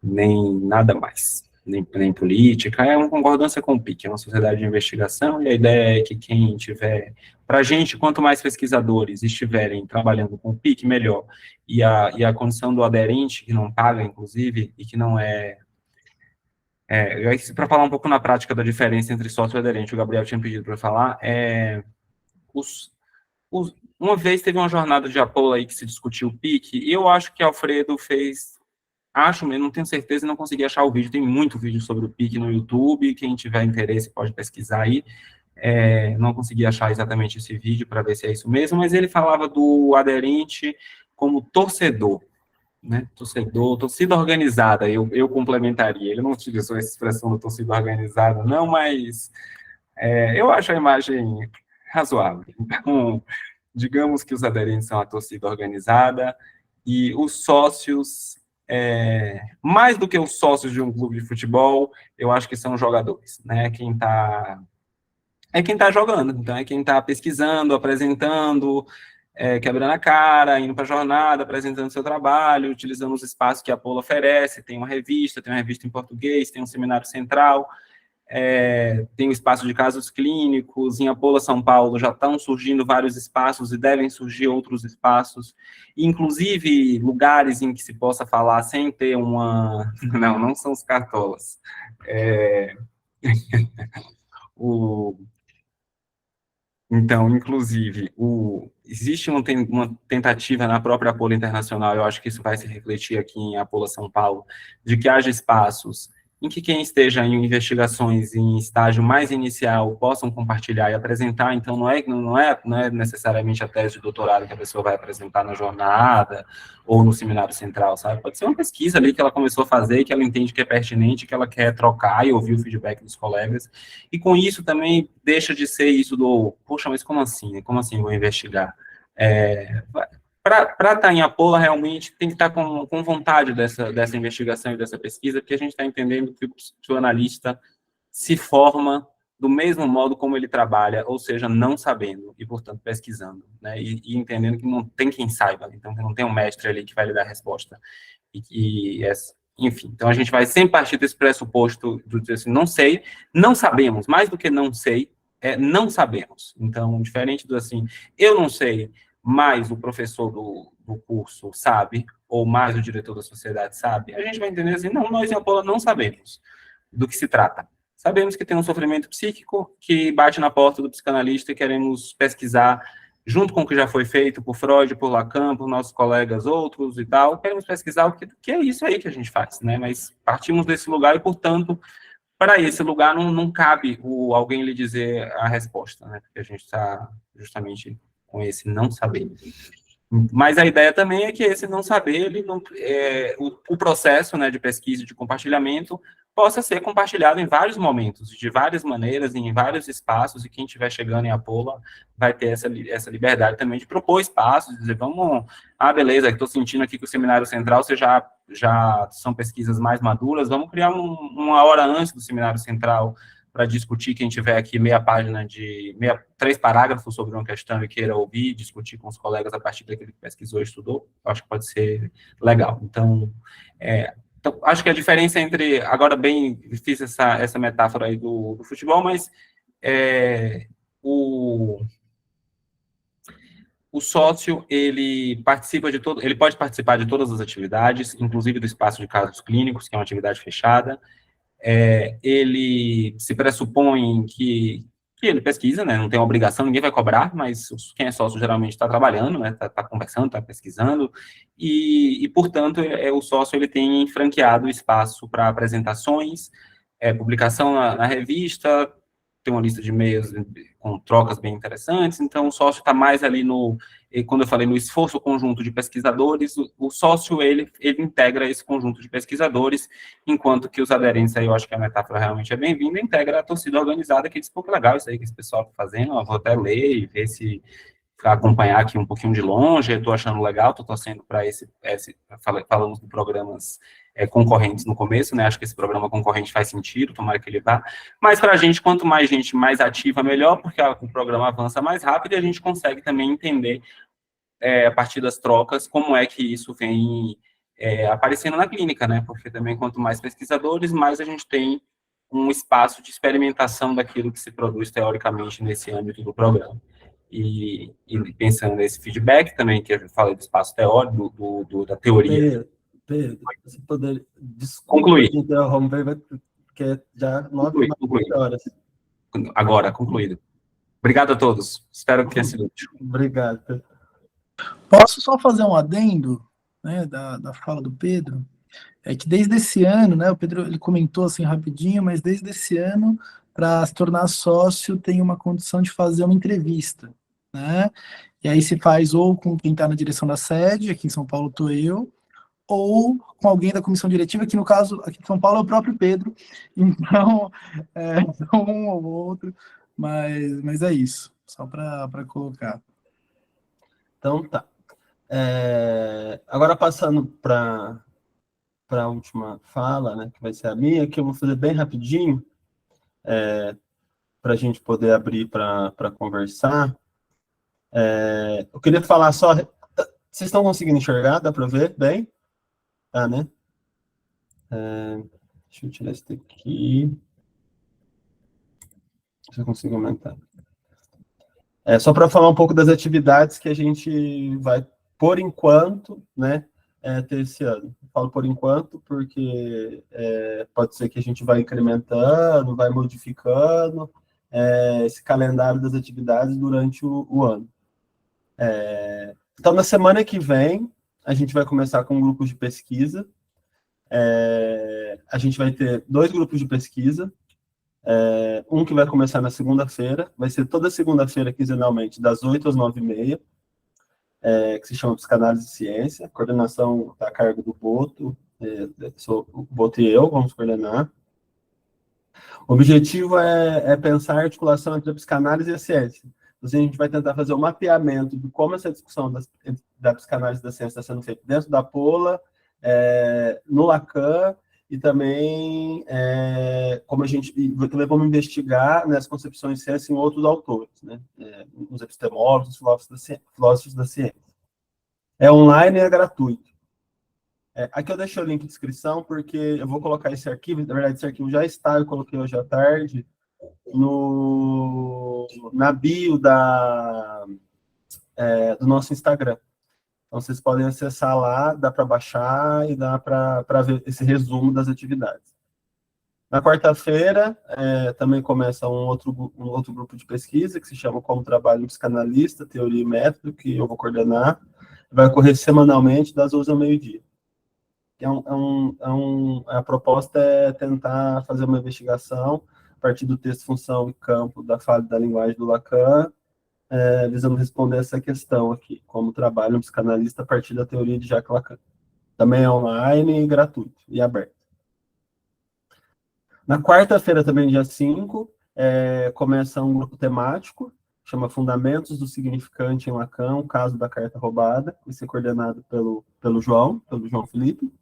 nem nada mais, nem política, é uma concordância com o PIC, é uma sociedade de investigação, e a ideia é que quem tiver, para a gente, quanto mais pesquisadores estiverem trabalhando com o PIC, melhor, e a condição do aderente, que não paga, inclusive, e que não para falar um pouco na prática da diferença entre sócio e aderente, o Gabriel tinha pedido para falar, uma vez teve uma jornada de Apola aí que se discutiu o PIC, e eu acho que Alfredo fez, não tenho certeza, não consegui achar o vídeo, tem muito vídeo sobre o PIC no YouTube, quem tiver interesse pode pesquisar aí, não consegui achar exatamente esse vídeo para ver se é isso mesmo, mas ele falava do aderente como torcedor, né, torcida organizada, eu complementaria, ele não utilizou essa expressão da torcida organizada, não, mas eu acho a imagem razoável. Então, digamos que os aderentes são a torcida organizada, e os sócios, mais do que os sócios de um clube de futebol, eu acho que são jogadores, né, quem está jogando, então é quem está pesquisando, apresentando, quebrando a cara, indo para a jornada, apresentando seu trabalho, utilizando os espaços que a Apola oferece, tem uma revista em português, tem um seminário central, tem o espaço de casos clínicos, em Apola São Paulo já estão surgindo vários espaços e devem surgir outros espaços, inclusive lugares em que se possa falar sem ter uma... Não são os cartolas. Então, inclusive, existe uma tentativa na própria Apola Internacional, eu acho que isso vai se refletir aqui em Apola São Paulo, de que haja espaços em que quem esteja em investigações em estágio mais inicial possam compartilhar e apresentar, então não é necessariamente a tese de doutorado que a pessoa vai apresentar na jornada ou no seminário central, sabe? Pode ser uma pesquisa ali que ela começou a fazer e que ela entende que é pertinente, que ela quer trocar e ouvir o feedback dos colegas, e com isso também deixa de ser isso poxa, mas como assim? Como assim eu vou investigar? Para estar em Apola, realmente, tem que estar com vontade dessa investigação e dessa pesquisa, porque a gente está entendendo que o analista se forma do mesmo modo como ele trabalha, ou seja, não sabendo, e, portanto, pesquisando, né, e entendendo que não tem quem saiba, então, que não tem um mestre ali que vai lhe dar a resposta. Enfim, então, a gente vai sempre partir desse pressuposto do assim, não sei, não sabemos, mais do que não sei, não sabemos. Então, diferente do assim, eu não sei, mais o professor do curso sabe, ou mais o diretor da sociedade sabe, a gente vai entender assim, não, nós em Apola não sabemos do que se trata, Sabemos que tem um sofrimento psíquico que bate na porta do psicanalista e queremos pesquisar, junto com o que já foi feito por Freud, por Lacan, por nossos colegas outros e tal, queremos pesquisar o que é isso aí que a gente faz, né? Mas partimos desse lugar e, portanto, para esse lugar não cabe alguém lhe dizer a resposta, né? Porque a gente está justamente com esse não saber. Mas a ideia também é que esse não saber, ele não, o processo, né, de pesquisa e de compartilhamento possa ser compartilhado em vários momentos, de várias maneiras, em vários espaços, e quem estiver chegando em Apola vai ter essa liberdade também de propor espaços, dizer, vamos, beleza, estou sentindo aqui que o Seminário Central você já são pesquisas mais maduras, vamos criar uma hora antes do Seminário Central para discutir, quem tiver aqui meia página 3 parágrafos sobre uma questão e queira ouvir, discutir com os colegas a partir daquilo que pesquisou e estudou, eu acho que pode ser legal. Então, acho que a diferença entre, agora bem difícil essa metáfora aí do futebol, mas o sócio, ele pode participar de todas as atividades, inclusive do espaço de casos clínicos, que é uma atividade fechada. Ele se pressupõe que ele pesquisa, né, não tem obrigação, ninguém vai cobrar, mas quem é sócio geralmente está trabalhando, né, tá conversando, está pesquisando, e portanto, o sócio ele tem franqueado espaço para apresentações, publicação na revista, tem uma lista de e-mails com trocas bem interessantes, então o sócio está mais ali quando eu falei no esforço conjunto de pesquisadores, o sócio, ele integra esse conjunto de pesquisadores, enquanto que os aderentes, aí eu acho que a metáfora realmente é bem-vinda, integra a torcida organizada, que diz, pô, que legal isso aí que esse pessoal está fazendo, eu vou até ler e ver se acompanhar aqui um pouquinho de longe, eu estou achando legal, estou torcendo para falamos de programas concorrentes no começo, né, acho que esse programa concorrente faz sentido, tomara que ele vá, mas para a gente, quanto mais gente mais ativa, melhor, porque o programa avança mais rápido e a gente consegue também entender, a partir das trocas, como é que isso vem aparecendo na clínica, né, porque também quanto mais pesquisadores, mais a gente tem um espaço de experimentação daquilo que se produz teoricamente nesse âmbito do programa. E pensando nesse feedback também, que eu falei do espaço teórico, da teoria. Pedro, você poderia... Concluir. Interromper, porque já 9 horas. Agora, concluído. Obrigado a todos. Espero que tenha sido útil. Obrigado, Pedro. Posso só fazer um adendo, né, da fala do Pedro? É que desde esse ano, né, o Pedro ele comentou assim rapidinho, mas desde esse ano, para se tornar sócio, tem uma condição de fazer uma entrevista, né? E aí se faz ou com quem está na direção da sede, aqui em São Paulo estou eu, ou com alguém da comissão diretiva, que no caso, aqui em São Paulo é o próprio Pedro, então, um ou outro, mas é isso, só para colocar. Então, tá. Agora, passando para a última fala, né, que vai ser a minha, que eu vou fazer bem rapidinho, para a gente poder abrir para conversar. Eu queria falar só... Vocês estão conseguindo enxergar? Dá para ver bem? Tá, né? Deixa eu tirar esse daqui. Se eu consigo aumentar. Só para falar um pouco das atividades que a gente vai, por enquanto, né, ter esse ano. Eu falo por enquanto porque pode ser que a gente vai incrementando, vai modificando esse calendário das atividades durante o ano. Então, na semana que vem, a gente vai começar com um grupo de pesquisa. A gente vai ter 2 grupos de pesquisa. Um que vai começar na segunda-feira, vai ser toda segunda-feira, quinzenalmente, das 8 às 9h30, que se chama Psicanálise e Ciência. A coordenação está a cargo do Boto, o Boto e eu vamos coordenar. O objetivo é pensar a articulação entre a psicanálise e a ciência. Então, a gente vai tentar fazer um mapeamento de como essa discussão da psicanálise e da ciência está sendo feita dentro da Apola, no Lacan, e também como a gente também vamos investigar, né, as concepções de ciência em outros autores, né, os epistemólogos, os filósofos da ciência. É online e é gratuito. Aqui eu deixei o link de inscrição, porque eu vou colocar esse arquivo, na verdade esse arquivo já está, eu coloquei hoje à tarde, na bio do nosso Instagram. Então, vocês podem acessar lá, dá para baixar e dá para ver esse resumo das atividades. Na quarta-feira, também começa um outro grupo de pesquisa, que se chama Como Trabalho um Psicanalista, Teoria e Método, que eu vou coordenar. Vai ocorrer semanalmente, das 11 ao meio-dia. A proposta é tentar fazer uma investigação a partir do texto Função e Campo da Falha da Linguagem do Lacan, visando responder essa questão aqui, como trabalha um psicanalista a partir da teoria de Jacques Lacan. Também é online, gratuito e aberto. Na quarta-feira, também, dia 5, começa um grupo temático, chama Fundamentos do Significante em Lacan, o caso da carta roubada, vai ser coordenado pelo João Felipe.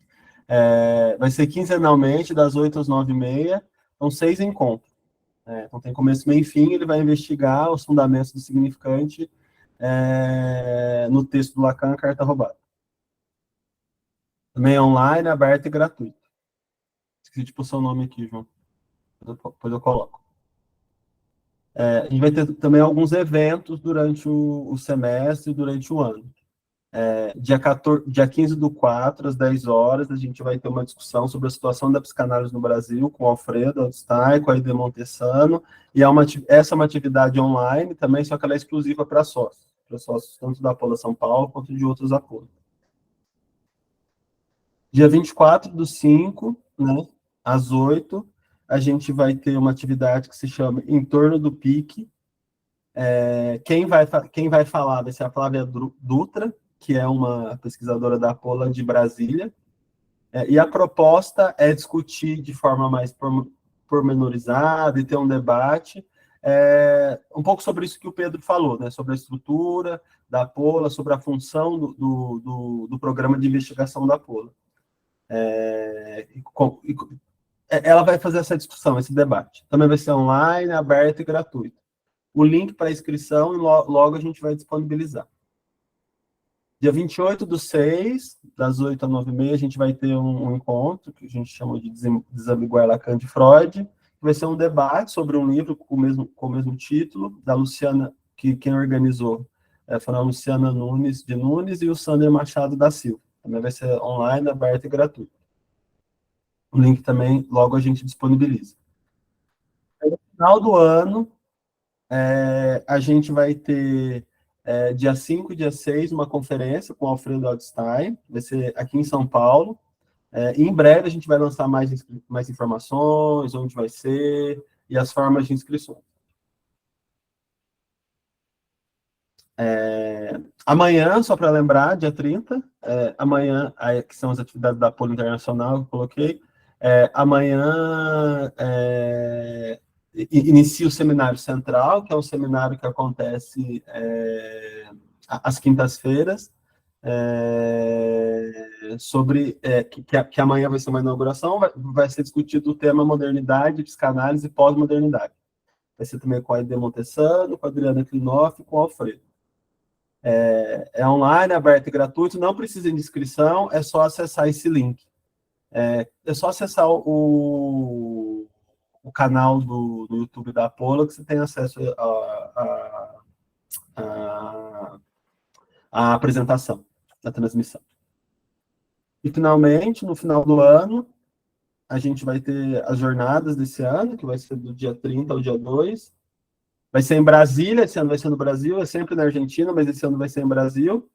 Vai ser quinzenalmente, das 8 às 9h30, são 6 encontros. Então, tem começo, meio e fim, ele vai investigar os fundamentos do significante no texto do Lacan, Carta Roubada. Também é online, aberto e gratuito. Esqueci de pôr seu nome aqui, João. Depois eu coloco. A gente vai ter também alguns eventos durante o semestre, durante o ano. Dia 15/4, às 10 horas, a gente vai ter uma discussão sobre a situação da psicanálise no Brasil, com o Alfredo Altstein, com a Aide Montesano, e essa é uma atividade online também, só que ela é exclusiva para sócios tanto da Apola São Paulo, quanto de outros Apolos. Dia 24/5, né, às 8, a gente vai ter uma atividade que se chama Em Torno do Pique. Quem vai falar vai ser a Flávia Dutra, que é uma pesquisadora da Apola de Brasília, e a proposta é discutir de forma mais pormenorizada e ter um debate, um pouco sobre isso que o Pedro falou, né, sobre a estrutura da Apola, sobre a função do programa de investigação da Apola. Ela vai fazer essa discussão, esse debate. Também vai ser online, aberto e gratuito. O link para inscrição, e logo a gente vai disponibilizar. Dia 28/6, das 8 às 9h30, a gente vai ter um encontro, que a gente chama de Desambiguar Lacan de Freud, que vai ser um debate sobre um livro com o mesmo título, da Luciana, que quem organizou foi a Luciana Nunes e o Sander Machado da Silva. Também vai ser online, aberto e gratuito. O link também, logo a gente disponibiliza. No final do ano, a gente vai ter, dia 5 e dia 6, uma conferência com o Alfredo Altstein, vai ser aqui em São Paulo. E em breve a gente vai lançar mais informações, onde vai ser, e as formas de inscrição. Amanhã, só para lembrar, dia 30, amanhã, que são as atividades da Polo Internacional, eu coloquei, amanhã inicia o Seminário Central, que é um seminário que acontece às quintas-feiras, sobre, que amanhã vai ser uma inauguração, vai ser discutido o tema modernidade, psicanálise e pós-modernidade. Vai ser também com a Aide Montesano, com a Adriana Klinoff e com o Alfredo. É online, aberto e gratuito, não precisa de inscrição, é só acessar esse link. É só acessar o canal do YouTube da Apollo, que você tem acesso à apresentação, à transmissão. E, finalmente, no final do ano, a gente vai ter as jornadas desse ano, que vai ser do dia 30 ao dia 2. Vai ser em Brasília, esse ano vai ser no Brasil, é sempre na Argentina, mas esse ano vai ser em Brasil.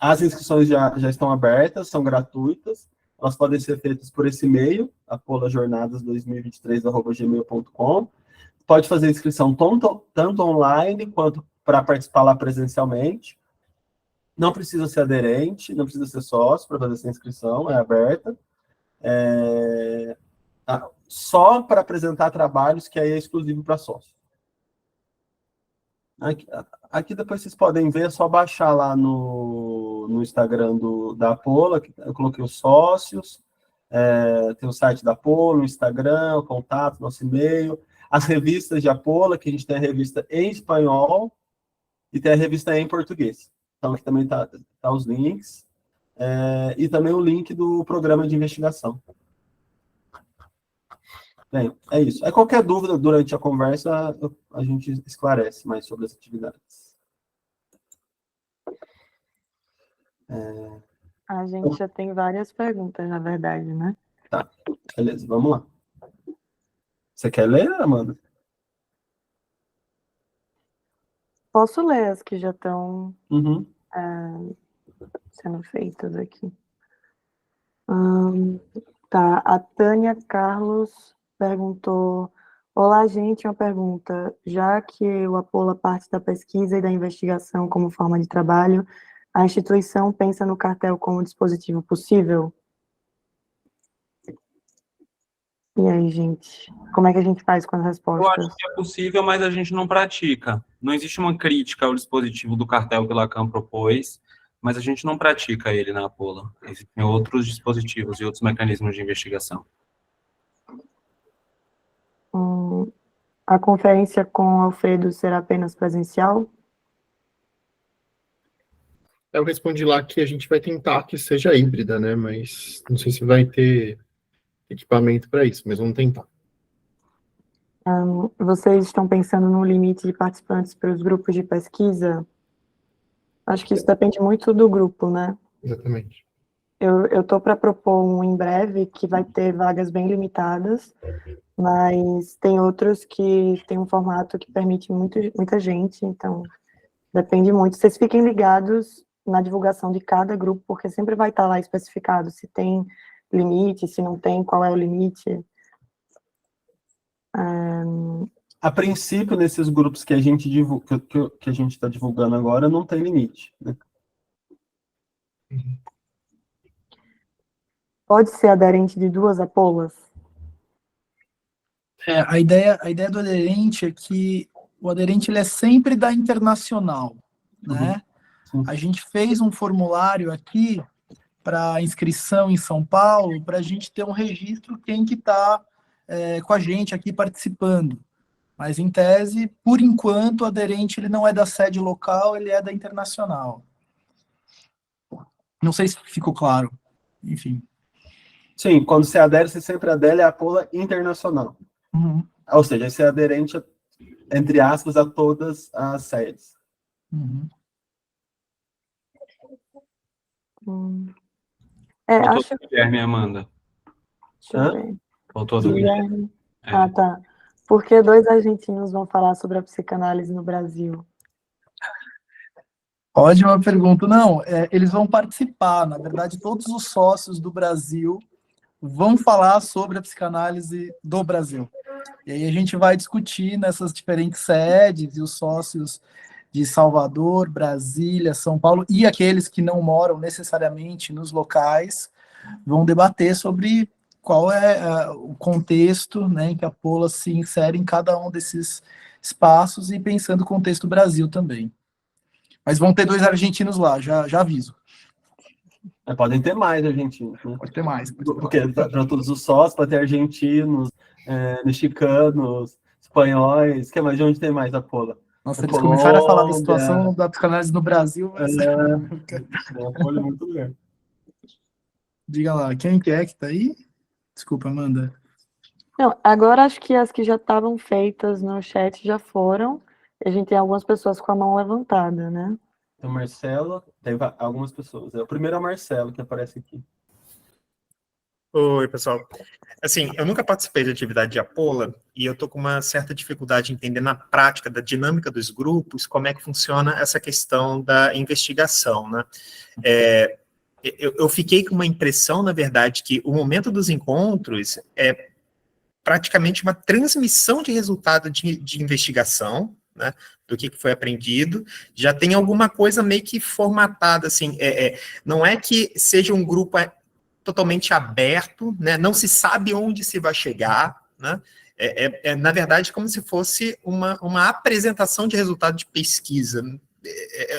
As inscrições já estão abertas, são gratuitas, elas podem ser feitas por esse e-mail, apolajornadas2023@gmail.com. Pode fazer inscrição tanto online quanto para participar lá presencialmente. Não precisa ser aderente, não precisa ser sócio para fazer essa inscrição, é aberta. Só para apresentar trabalhos que aí é exclusivo para sócio. Aqui depois vocês podem ver, é só baixar lá no Instagram da Apollo, eu coloquei os sócios, tem o site da Apollo, o Instagram, o contato, nosso e-mail, as revistas de Apollo, que a gente tem a revista em espanhol e tem a revista em português. Então aqui também tá os links, e também o link do programa de investigação. Bem, é isso. Qualquer dúvida durante a conversa, a gente esclarece mais sobre as atividades. A gente já tem várias perguntas, na verdade, né? Tá, beleza, vamos lá. Você quer ler, Amanda? Posso ler as que já estão Uhum. sendo feitas aqui. Tá, a Tânia Carlos perguntou: olá, gente, uma pergunta. Já que o Apola parte da pesquisa e da investigação como forma de trabalho, a instituição pensa no cartel como dispositivo possível? E aí, gente? Como é que a gente faz com as Eu respostas? acho que é possível, mas a gente não pratica. Não existe uma crítica ao dispositivo do cartel que o Lacan propôs, mas a gente não pratica ele na Apola. Existem outros dispositivos e outros mecanismos de investigação. A conferência com Alfredo será apenas presencial? Eu respondi lá que a gente vai tentar que seja híbrida, né? Mas não sei se vai ter equipamento para isso, mas vamos tentar. Vocês estão pensando no limite de participantes para os grupos de pesquisa? Acho que isso depende muito do grupo, né? Exatamente. Eu estou para propor um em breve que vai ter vagas bem limitadas, mas tem outros que tem um formato que permite muita gente, então depende muito. Vocês fiquem ligados na divulgação de cada grupo, porque sempre vai estar lá especificado se tem limite, se não tem, qual é o limite. A princípio, nesses grupos que a gente que a gente está divulgando agora, não tem limite, né? Pode ser aderente de 2 Apolas? A ideia do aderente é que o aderente ele é sempre da internacional, né? Sim. A gente fez um formulário aqui para inscrição em São Paulo, para a gente ter um registro quem que está com a gente aqui participando. Mas, em tese, por enquanto, o aderente ele não é da sede local, ele é da internacional. Não sei se ficou claro. Enfim. Sim, quando você adere, você sempre adere à Apola internacional. Uhum. Ou seja, você é aderente, entre aspas, a todas as sedes. Uhum. Faltou Acho do Guilherme e Amanda. Deixa eu ver. Faltou do Guilherme. Guilherme. Ah, tá. Por que 2 argentinos vão falar sobre a psicanálise no Brasil? Ótima pergunta. Não, eles vão participar. Na verdade, todos os sócios do Brasil vão falar sobre a psicanálise do Brasil. E aí a gente vai discutir nessas diferentes sedes e os sócios de Salvador, Brasília, São Paulo e aqueles que não moram necessariamente nos locais vão debater sobre qual é o contexto, né, em que a Apola se insere em cada um desses espaços e pensando o contexto Brasil também. Mas vão ter 2 argentinos lá, já aviso. Podem ter mais argentinos, né? Pode ter mais. Porque para todos os sócios, para ter argentinos, mexicanos, espanhóis, que mais? De onde tem mais Apola? Nossa, eles começaram a falar da situação Colômbia. da psicanálise no Brasil. Mas... Apola é muito grande. Diga lá, quem que é que tá aí? Desculpa, Amanda. Não, agora acho que as que já estavam feitas no chat já foram. A gente tem algumas pessoas com a mão levantada, né? Então, Marcelo, tem algumas pessoas. O primeiro é o Marcelo, que aparece aqui. Oi, pessoal. Assim, eu nunca participei de atividade de Apola e eu tô com uma certa dificuldade em entender na prática da dinâmica dos grupos como é que funciona essa questão da investigação, né? Eu fiquei com uma impressão, na verdade, que o momento dos encontros é praticamente uma transmissão de resultado de investigação, né, do que foi aprendido, já tem alguma coisa meio que formatada, assim, não é que seja um grupo totalmente aberto, né, não se sabe onde se vai chegar, né, na verdade, como se fosse uma apresentação de resultado de pesquisa.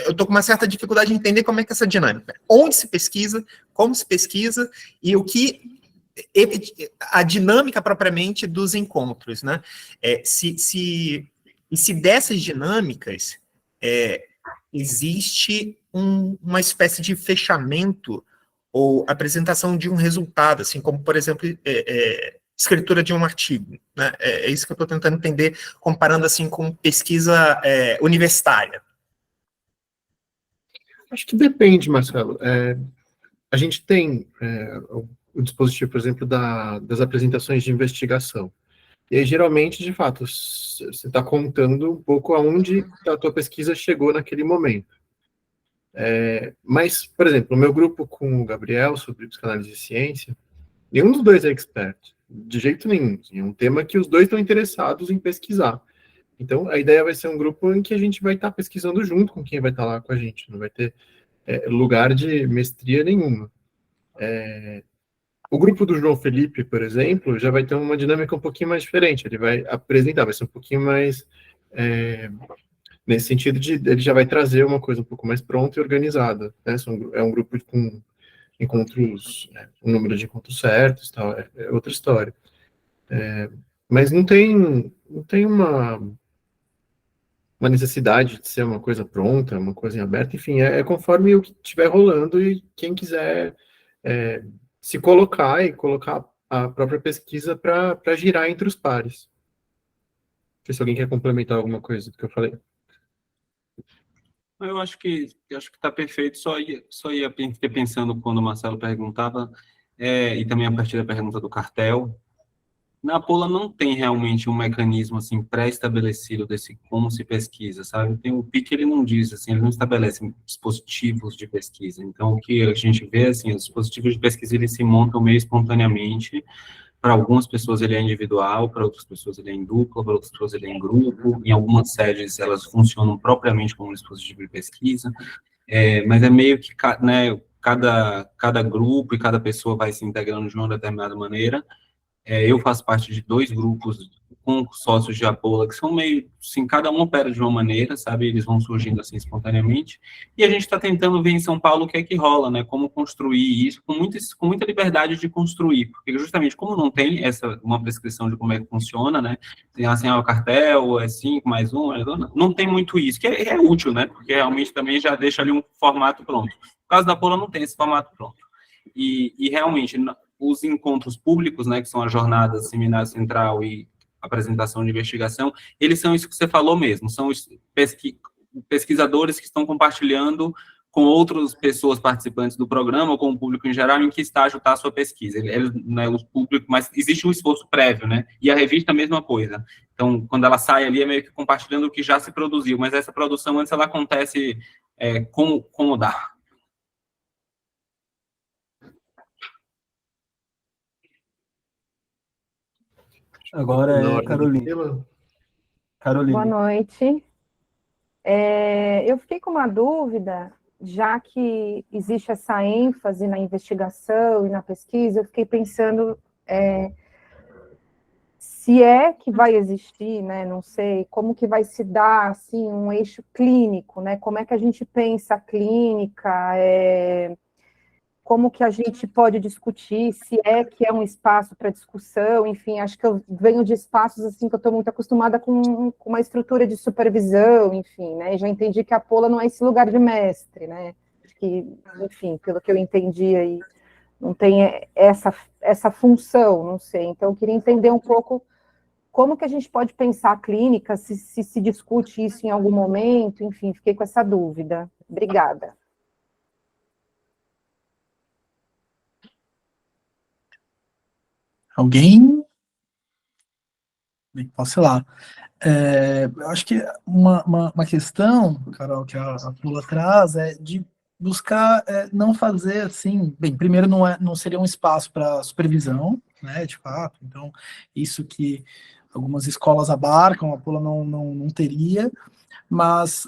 Eu estou com uma certa dificuldade de entender como é que é essa dinâmica. Onde se pesquisa, como se pesquisa, e o que a dinâmica propriamente dos encontros, né? Se dessas dinâmicas existe uma espécie de fechamento ou apresentação de um resultado, assim como, por exemplo, escritura de um artigo, né? É isso que eu estou tentando entender, comparando assim com pesquisa universitária. Acho que depende, Marcelo. A gente tem o dispositivo, por exemplo, das apresentações de investigação. E aí, geralmente, de fato, você está contando um pouco aonde a tua pesquisa chegou naquele momento. Mas, por exemplo, o meu grupo com o Gabriel sobre psicanálise e ciência, nenhum dos dois é expert, de jeito nenhum. É um tema que os dois estão interessados em pesquisar. Então, a ideia vai ser um grupo em que a gente vai estar pesquisando junto com quem vai estar lá com a gente. Não vai ter lugar de mestria nenhuma. O grupo do João Felipe, por exemplo, já vai ter uma dinâmica um pouquinho mais diferente. Ele vai apresentar, vai ser um pouquinho mais... nesse sentido de ele já vai trazer uma coisa um pouco mais pronta e organizada. Né? É um grupo com encontros, um número de encontros certos, tal, é outra história. Mas não tem uma necessidade de ser uma coisa pronta, uma coisa em aberto, enfim, é conforme o que estiver rolando e quem quiser se colocar e colocar a própria pesquisa para girar entre os pares. Não sei se alguém quer complementar alguma coisa do que eu falei. Eu acho que está perfeito. Só ia fiquei pensando quando o Marcelo perguntava, e também a partir da pergunta do cartel. Na Pola não tem realmente um mecanismo assim pré-estabelecido desse como se pesquisa, sabe? Tem o PIC, ele não diz assim, ele não estabelece dispositivos de pesquisa. Então o que a gente vê assim, os dispositivos de pesquisa eles se montam meio espontaneamente. Para algumas pessoas ele é individual, para outras pessoas ele é em dupla, para outras pessoas ele é em grupo. Em algumas sedes elas funcionam propriamente como um dispositivo de pesquisa, mas é meio que, né, cada grupo e cada pessoa vai se integrando de uma determinada maneira. Eu faço parte de 2 grupos com sócios de Apola, que são meio, assim, cada um opera de uma maneira, sabe, eles vão surgindo assim espontaneamente, e a gente está tentando ver em São Paulo o que é que rola, né, como construir isso, com muita liberdade de construir, porque justamente como não tem uma prescrição de como é que funciona, né, tem assim, o cartel, 5 mais 1, não tem muito isso, que é útil, né, porque realmente também já deixa ali um formato pronto. No caso da Apola não tem esse formato pronto, e realmente os encontros públicos, né, que são as jornadas, seminário central e apresentação de investigação, eles são isso que você falou mesmo, são os pesquisadores que estão compartilhando com outras pessoas participantes do programa, ou com o público em geral, em que estágio está a sua pesquisa. Né, o público, mas existe um esforço prévio, né? E a revista a mesma coisa. Então, quando ela sai ali, é meio que compartilhando o que já se produziu, mas essa produção antes ela acontece como dá. Agora é Caroline. Boa noite. Eu fiquei com uma dúvida, já que existe essa ênfase na investigação e na pesquisa, eu fiquei pensando se é que vai existir, né, não sei, como que vai se dar, assim, um eixo clínico, né, como é que a gente pensa a clínica, como que a gente pode discutir, se é que é um espaço para discussão, enfim, acho que eu venho de espaços, assim, que eu estou muito acostumada com uma estrutura de supervisão, enfim, né, e já entendi que a Pola não é esse lugar de mestre, né, que, enfim, pelo que eu entendi aí, não tem essa função, não sei, então eu queria entender um pouco como que a gente pode pensar a clínica, se discute isso em algum momento, enfim, fiquei com essa dúvida. Obrigada. Alguém? Bem, posso ir lá. Eu acho que uma questão, Carol, que a Pula traz é de buscar não fazer assim. Bem, primeiro, não seria um espaço para supervisão, né, de fato. Então, isso que algumas escolas abarcam, a Pula não teria, mas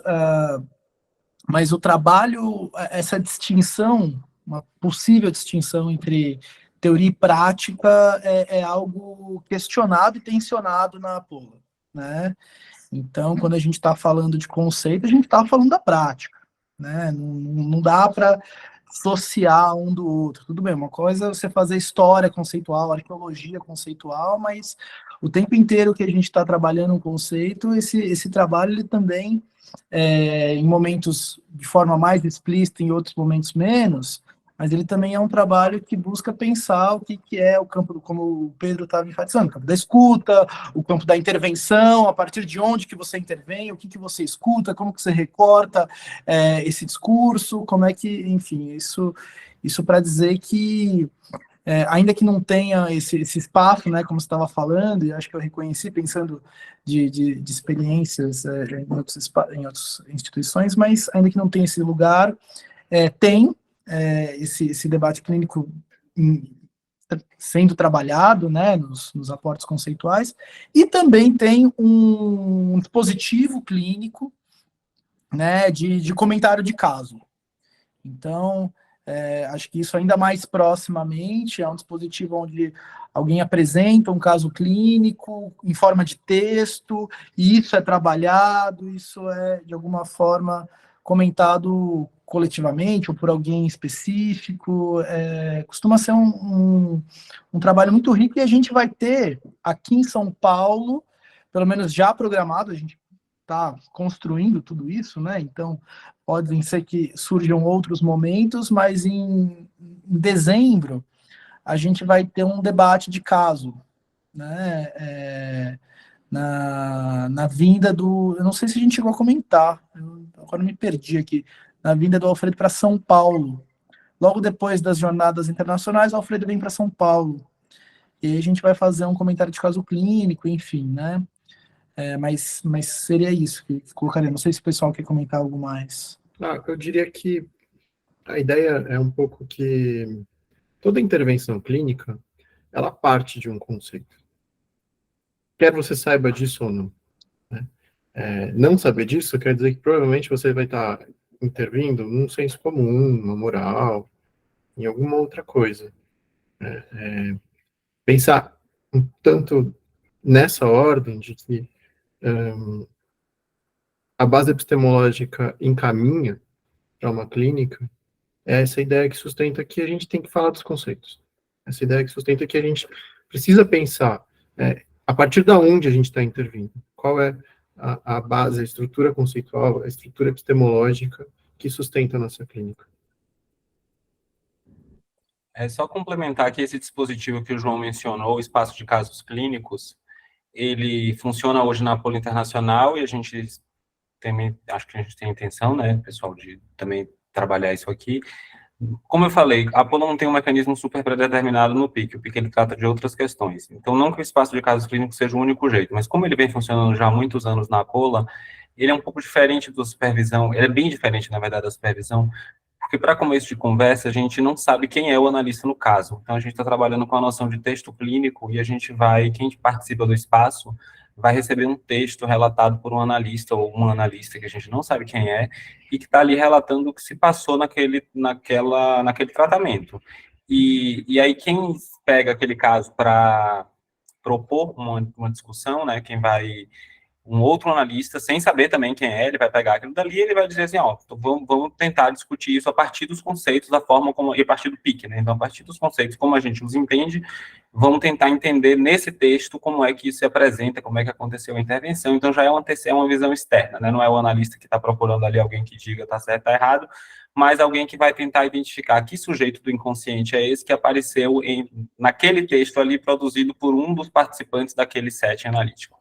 o trabalho, essa distinção, uma possível distinção entre teoria e prática é algo questionado e tensionado na Pola, né? Então, quando a gente está falando de conceito, a gente está falando da prática, né? Não dá para associar um do outro. Tudo bem, uma coisa é você fazer história conceitual, arqueologia conceitual, mas o tempo inteiro que a gente está trabalhando um conceito, esse trabalho ele também, em momentos de forma mais explícita, em outros momentos menos, mas ele também é um trabalho que busca pensar o que é o campo, como o Pedro estava enfatizando, o campo da escuta, o campo da intervenção, a partir de onde que você intervém, o que você escuta, como que você recorta esse discurso, como é que, enfim, isso para dizer que ainda que não tenha esse espaço, né, como você estava falando, e acho que eu reconheci pensando de experiências em outras instituições, mas ainda que não tenha esse lugar, tem esse debate clínico sendo trabalhado, né, nos aportes conceituais, e também tem um dispositivo clínico, né, de comentário de caso. Então, acho que isso ainda mais proximamente é um dispositivo onde alguém apresenta um caso clínico em forma de texto, e isso é trabalhado, isso é, de alguma forma, comentado coletivamente ou por alguém específico. Costuma ser um trabalho muito rico, e a gente vai ter aqui em São Paulo, pelo menos já programado, a gente está construindo tudo isso, né? Então, pode ser que surjam outros momentos, mas em dezembro a gente vai ter um debate de caso, né? Na vinda do... Eu não sei se a gente chegou a comentar, agora me perdi aqui. Na vinda do Alfredo para São Paulo. Logo depois das jornadas internacionais, o Alfredo vem para São Paulo. E aí a gente vai fazer um comentário de caso clínico, enfim, né? Mas seria isso que colocaria. Não sei se o pessoal quer comentar algo mais. Eu diria que a ideia é um pouco que toda intervenção clínica, ela parte de um conceito. Quer você saiba disso ou não. Né? Não saber disso quer dizer que provavelmente você vai estar intervindo num senso comum, numa moral, em alguma outra coisa. Pensar um tanto nessa ordem de que a base epistemológica encaminha para uma clínica, é essa ideia que sustenta que a gente tem que falar dos conceitos. Essa ideia que sustenta que a gente precisa pensar a partir de onde a gente está intervindo. Qual é a base, a estrutura conceitual, a estrutura epistemológica que sustenta a nossa clínica. É só complementar que esse dispositivo que o João mencionou, o espaço de casos clínicos, ele funciona hoje na Apolo Internacional, e a gente também, acho que a gente tem a intenção, né, pessoal, de também trabalhar isso aqui. Como eu falei, a Apolo não tem um mecanismo super predeterminado no PIC, o PIC ele trata de outras questões. Então, não que o espaço de casos clínicos seja o único jeito, mas como ele vem funcionando já há muitos anos na Apolo, ele é um pouco diferente da supervisão, ele é bem diferente, na verdade, da supervisão, porque para começo de conversa, a gente não sabe quem é o analista no caso. Então, a gente está trabalhando com a noção de texto clínico, e a gente vai, quem participa do espaço, vai receber um texto relatado por um analista ou uma analista que a gente não sabe quem é, e que está ali relatando o que se passou naquele tratamento. E aí quem pega aquele caso para propor uma discussão, né, quem vai... um outro analista, sem saber também quem é, ele vai pegar aquilo dali e ele vai dizer assim, vamos tentar discutir isso a partir dos conceitos, da forma como, e a partir do PIC, né? Então, a partir dos conceitos, como a gente os entende, vamos tentar entender nesse texto como é que isso se apresenta, como é que aconteceu a intervenção. Então, já é uma visão externa, né? Não é o analista que está procurando ali alguém que diga está certo, está errado, mas alguém que vai tentar identificar que sujeito do inconsciente é esse que apareceu naquele texto ali, produzido por um dos participantes daquele setting analítico.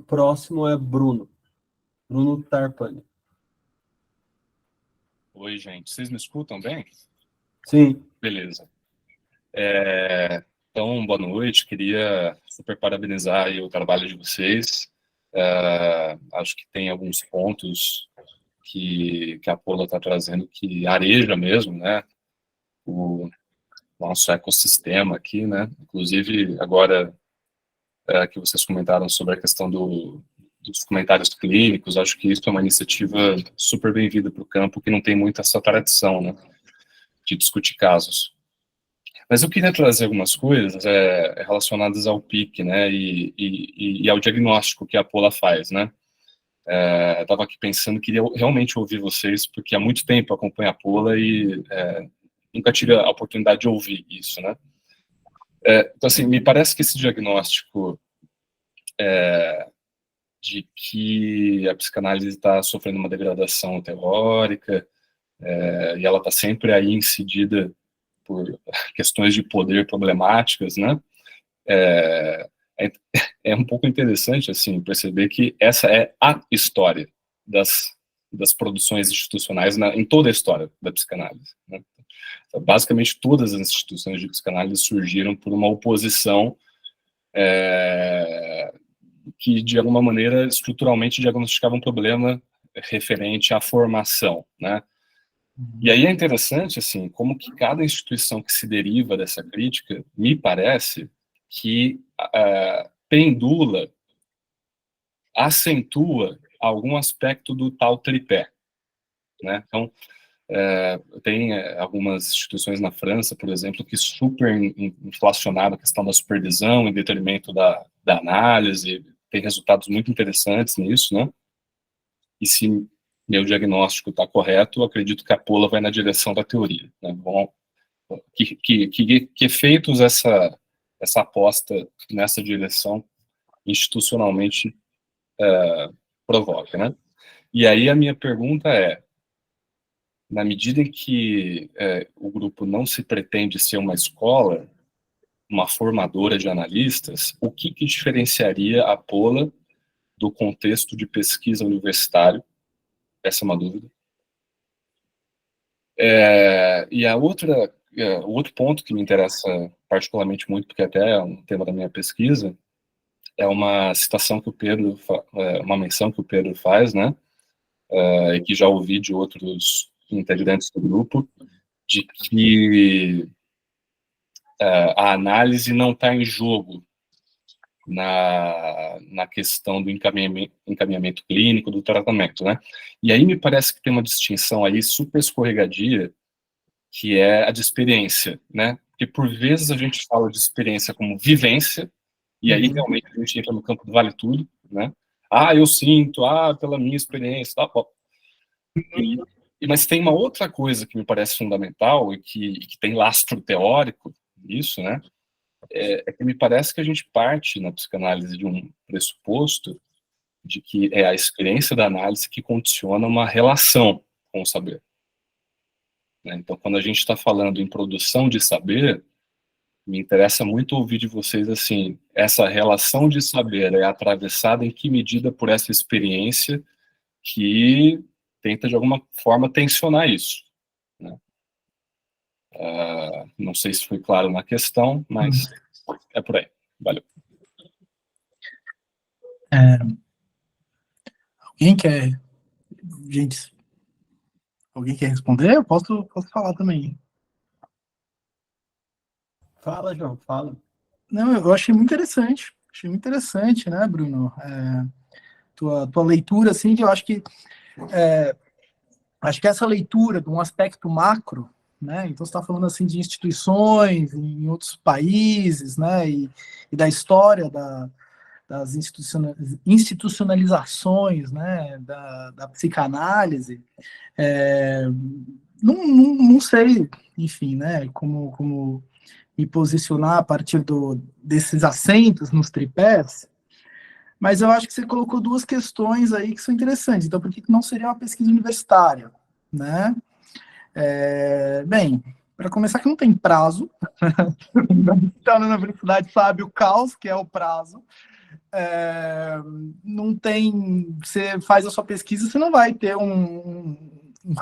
Próximo é Bruno Tarpani. Oi, gente. Vocês me escutam bem? Sim. Beleza. Então, boa noite. Queria super parabenizar aí o trabalho de vocês. Acho que tem alguns pontos que a Apolo está trazendo que areja mesmo, né? O nosso ecossistema aqui, né? Inclusive, agora que vocês comentaram sobre a questão dos comentários clínicos, acho que isso é uma iniciativa super bem-vinda para o campo, que não tem muito essa tradição, né, de discutir casos. Mas eu queria trazer algumas coisas relacionadas ao PIC, né, e ao diagnóstico que a Apolo faz, né. Estava aqui pensando, queria realmente ouvir vocês, porque há muito tempo eu acompanho a Apolo e nunca tive a oportunidade de ouvir isso, né. Então, assim, me parece que esse diagnóstico de que a psicanálise está sofrendo uma degradação teórica, e ela está sempre aí incidida por questões de poder problemáticas, né? É um pouco interessante, assim, perceber que essa é a história das das produções institucionais em toda a história da psicanálise, né? Então, basicamente, todas as instituições de psicanálise surgiram por uma oposição que, de alguma maneira, estruturalmente diagnosticava um problema referente à formação, né? E aí é interessante, assim, como que cada instituição que se deriva dessa crítica, me parece que pendula, acentua algum aspecto do tal tripé, né? Então, tem algumas instituições na França, por exemplo, que super inflacionaram a questão da supervisão em detrimento da análise, tem resultados muito interessantes nisso, né? E se meu diagnóstico está correto, eu acredito que a Pola vai na direção da teoria, né? Bom, que efeitos essa aposta nessa direção institucionalmente provoca, né? E aí a minha pergunta é, na medida em que o grupo não se pretende ser uma escola, uma formadora de analistas, o que diferenciaria a Pola do contexto de pesquisa universitário? Essa é uma dúvida. E o outro ponto que me interessa particularmente muito, porque até é um tema da minha pesquisa, é uma citação que o Pedro, uma menção que o Pedro faz, né, e que já ouvi de outros integrantes do grupo, de que a análise não está em jogo na questão do encaminhamento clínico, do tratamento, né? E aí me parece que tem uma distinção aí super escorregadia, que é a de experiência, né? Porque por vezes a gente fala de experiência como vivência, e aí realmente a gente entra no campo do vale tudo, né? Eu sinto, pela minha experiência, tá bom. Mas tem uma outra coisa que me parece fundamental e que tem lastro teórico nisso, né? É que me parece que a gente parte na psicanálise de um pressuposto de que é a experiência da análise que condiciona uma relação com o saber, né? Então, quando a gente está falando em produção de saber, me interessa muito ouvir de vocês, assim, essa relação de saber é atravessada em que medida por essa experiência que tenta, de alguma forma, tensionar isso, né? Não sei se foi claro na questão, mas é por aí. Valeu. Alguém quer... Gente, alguém quer responder? Eu posso falar também. Fala, João, fala. Não, eu achei muito interessante, né, Bruno? Tua leitura, assim, que eu acho que essa leitura de um aspecto macro, né? Então você está falando assim de instituições em outros países, né? E da história das institucionalizações, né? Da psicanálise. Não sei, enfim, né? Como me posicionar a partir desses acentos nos tripés. Mas eu acho que você colocou duas questões aí que são interessantes. Então, por que não seria uma pesquisa universitária, né? Bem, para começar, que não tem prazo. Então, na universidade sabe o caos que é o prazo. Não tem... Você faz a sua pesquisa, você não vai ter um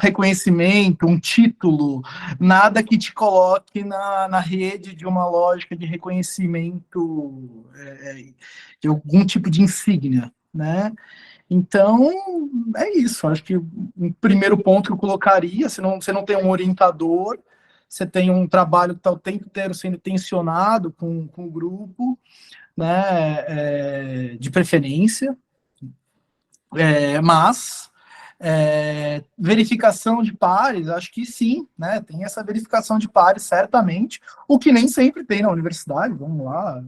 reconhecimento, um título, nada que te coloque na rede de uma lógica de reconhecimento de algum tipo de insígnia, né? Então, é isso. Acho que o primeiro ponto que eu colocaria, você não tem um orientador, você tem um trabalho que está o tempo inteiro sendo tensionado com o grupo, né, de preferência, mas verificação de pares, acho que sim, né, tem essa verificação de pares, certamente, o que nem sempre tem na universidade, vamos lá,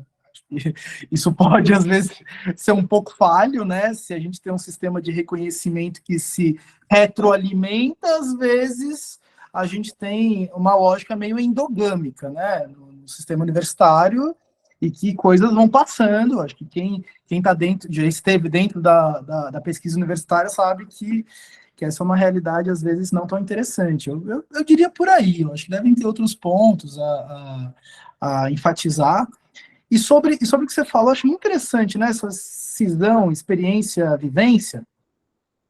isso pode, às vezes, ser um pouco falho, né, se a gente tem um sistema de reconhecimento que se retroalimenta, às vezes a gente tem uma lógica meio endogâmica, né, no sistema universitário, e que coisas vão passando. Acho que quem está dentro, já esteve dentro da pesquisa universitária sabe que essa é uma realidade, às vezes, não tão interessante. Eu diria por aí. Eu acho que devem ter outros pontos a enfatizar. E sobre o que você falou, acho muito interessante, né? Essa cisão, experiência, vivência.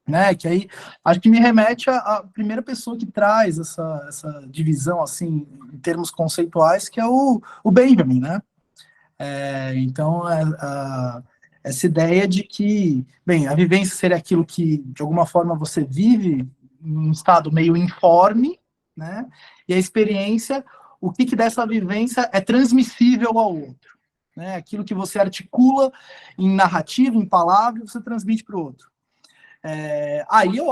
né? Que aí acho que me remete à primeira pessoa que traz essa divisão, assim, em termos conceituais, que é o Benjamin, né? Então, essa ideia de que, bem, a vivência seria aquilo que, de alguma forma, você vive em um estado meio informe, né? E a experiência, o que dessa vivência é transmissível ao outro, né? Aquilo que você articula em narrativa, em palavras, você transmite para o outro. Aí eu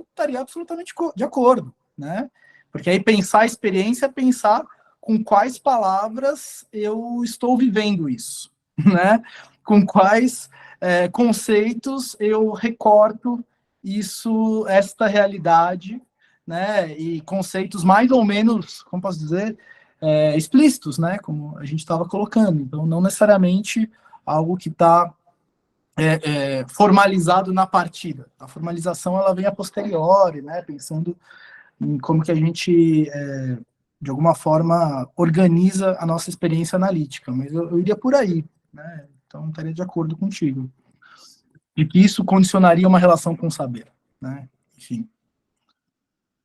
estaria absolutamente de acordo, né? Porque aí pensar a experiência é pensar com quais palavras eu estou vivendo isso, né? Com quais conceitos eu recorto esta realidade, né? E conceitos mais ou menos, como posso dizer, explícitos, né? Como a gente estava colocando. Então, não necessariamente algo que está formalizado na partida. A formalização ela vem a posteriori, né? Pensando em como que a gente de alguma forma organiza a nossa experiência analítica, mas eu iria por aí, né? Então estaria de acordo contigo. E que isso condicionaria uma relação com o saber, né? Enfim.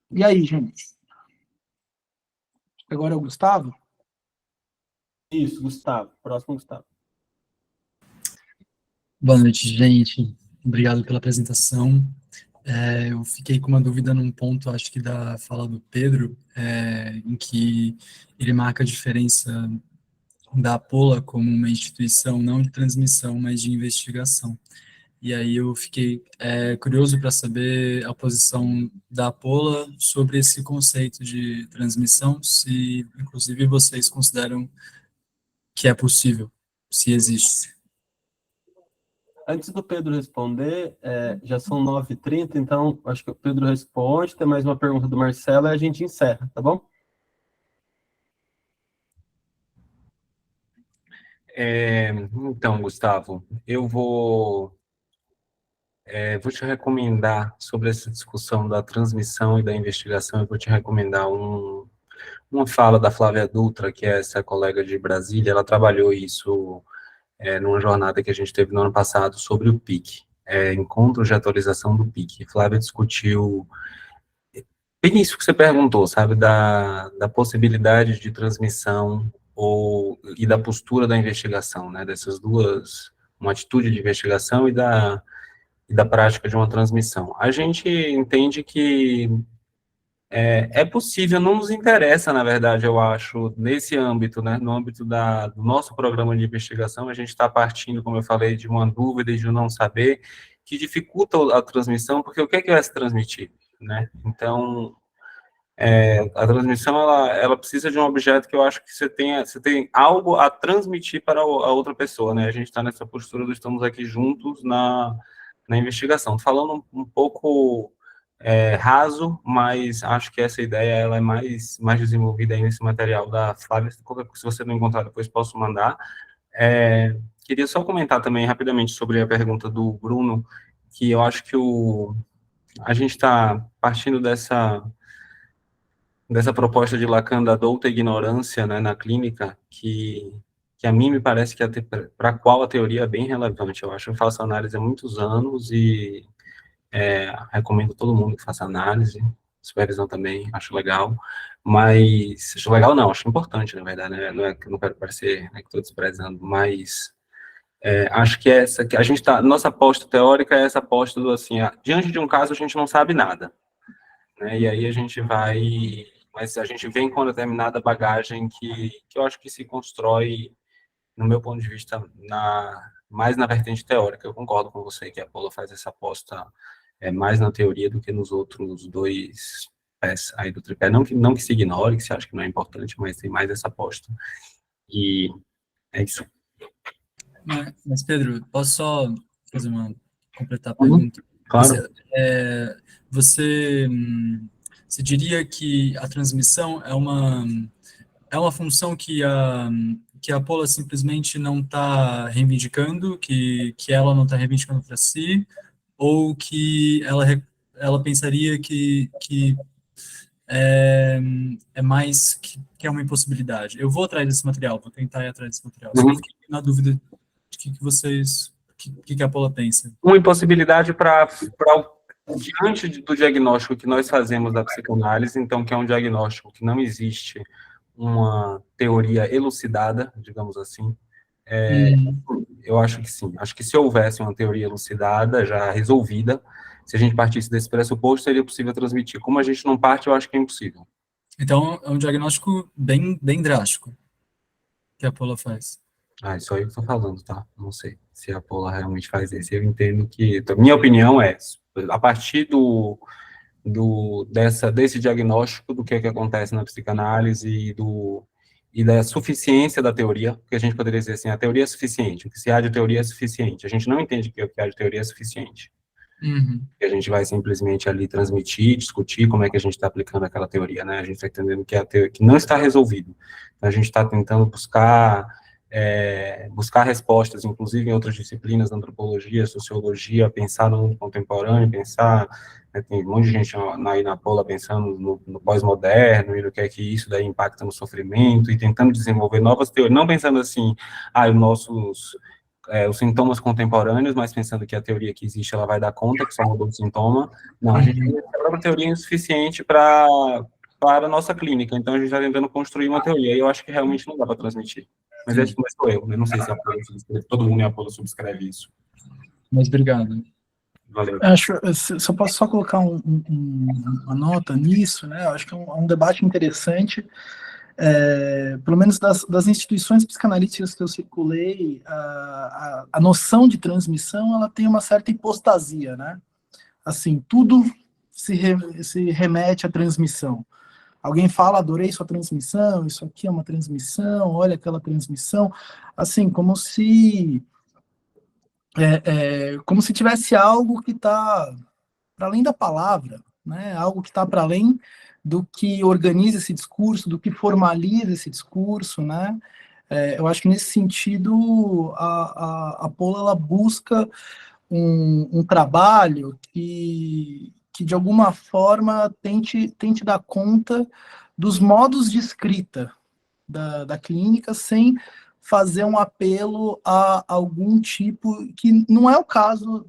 E aí, gente? Agora é o Gustavo? Isso, Gustavo. Próximo, Gustavo. Boa noite, gente. Obrigado pela apresentação. Eu fiquei com uma dúvida num ponto, acho que da fala do Pedro, em que ele marca a diferença da APOLA como uma instituição não de transmissão, mas de investigação. E aí eu fiquei curioso para saber a posição da APOLA sobre esse conceito de transmissão, se inclusive vocês consideram que é possível, se existe. Antes do Pedro responder, já são 9h30, então acho que o Pedro responde, tem mais uma pergunta do Marcelo e a gente encerra, tá bom? Então, Gustavo, eu vou te recomendar sobre essa discussão da transmissão e da investigação, eu vou te recomendar uma fala da Flávia Dutra, que é essa colega de Brasília, ela trabalhou isso numa jornada que a gente teve no ano passado sobre o PIC, Encontros de Atualização do PIC. Flávia discutiu bem isso que você perguntou, sabe, da possibilidade de transmissão e da postura da investigação, né, dessas duas, uma atitude de investigação e da prática de uma transmissão. A gente entende que é possível, não nos interessa, na verdade, eu acho, nesse âmbito, né, no âmbito do nosso programa de investigação, a gente está partindo, como eu falei, de uma dúvida e de não saber, que dificulta a transmissão, porque o que é se transmitir, né? Então, a transmissão, ela precisa de um objeto que eu acho que você tem algo a transmitir para a outra pessoa, né? A gente está nessa postura do estamos aqui juntos na investigação. Falando um pouco raso, mas acho que essa ideia ela é mais desenvolvida aí nesse material da Flávia. Se você não encontrar, depois posso mandar. Queria só comentar também rapidamente sobre a pergunta do Bruno, que eu acho que a gente está partindo dessa proposta de Lacan da douta ignorância, né, na clínica, que a mim me parece que para a qual a teoria é bem relevante. Eu acho que eu faço análise há muitos anos e recomendo todo mundo que faça análise, supervisão também, acho legal, mas, acho legal não, acho importante, na verdade, né, não quero parecer que estou desprezando, mas acho que que a gente nossa aposta teórica é essa aposta do assim, diante de um caso a gente não sabe nada, né, e aí a gente mas a gente vem com uma determinada bagagem que eu acho que se constrói, no meu ponto de vista, mais na vertente teórica. Eu concordo com você que a Paula faz essa aposta mais na teoria do que nos outros dois pés aí do tripé. Não que se ignore, que se acha que não é importante, mas tem mais essa aposta. E é isso. Mas Pedro, posso só completar a pergunta? Claro. Você diria que a transmissão é uma função que a Paula simplesmente não está reivindicando, que ela não está reivindicando para si, ou que ela pensaria que é mais que é uma impossibilidade? Eu vou atrás desse material, vou tentar ir atrás desse material. Só fiquei na dúvida de que a Paula pensa. Uma impossibilidade para diante do diagnóstico que nós fazemos da psicanálise, então, que é um diagnóstico que não existe uma teoria elucidada, digamos assim, eu acho que sim. Acho que se houvesse uma teoria elucidada, já resolvida, se a gente partisse desse pressuposto, seria possível transmitir. Como a gente não parte, eu acho que é impossível. Então, é um diagnóstico bem drástico que a Paula faz. Isso aí eu tô falando, tá? Não sei se a Paula realmente faz isso. Eu entendo que... Minha opinião é, a partir desse diagnóstico do que acontece na psicanálise e da suficiência da teoria, porque a gente poderia dizer assim, a teoria é suficiente, o que se há de teoria é suficiente. A gente não entende que o que há de teoria é suficiente. Que a gente vai simplesmente ali transmitir, discutir como é que a gente está aplicando aquela teoria, né? A gente está entendendo que que não está resolvido. Então, a gente está tentando buscar respostas, inclusive em outras disciplinas, antropologia, sociologia, pensar no mundo contemporâneo, pensar, né, tem um monte de gente aí na Paula pensando no pós-moderno e no que é que isso daí impacta no sofrimento, e tentando desenvolver novas teorias, não pensando assim, os sintomas contemporâneos, mas pensando que a teoria que existe, ela vai dar conta, que só mudou o sintoma. Não, a gente tem a própria teoria insuficiente para a nossa clínica, então a gente está tentando construir uma teoria, e eu acho que realmente não dá para transmitir. Mas esse não sou eu, né? Não sei se a Apolo subscreve, todo mundo em Apolo subscreve isso. Mas obrigado. Valeu. Acho, se eu posso só colocar uma nota nisso, né? Eu acho que é um debate interessante. Pelo menos das instituições psicanalíticas que eu circulei, a noção de transmissão, ela tem uma certa hipostasia, né? Assim, tudo se remete à transmissão. Alguém fala, adorei sua transmissão, isso aqui é uma transmissão, olha aquela transmissão, assim, como se tivesse algo que está para além da palavra, né? Algo que está para além do que organiza esse discurso, do que formaliza esse discurso, né? Eu acho que nesse sentido a Paula, ela busca um trabalho que de alguma forma tente dar conta dos modos de escrita da clínica, sem fazer um apelo a algum tipo, que não é o caso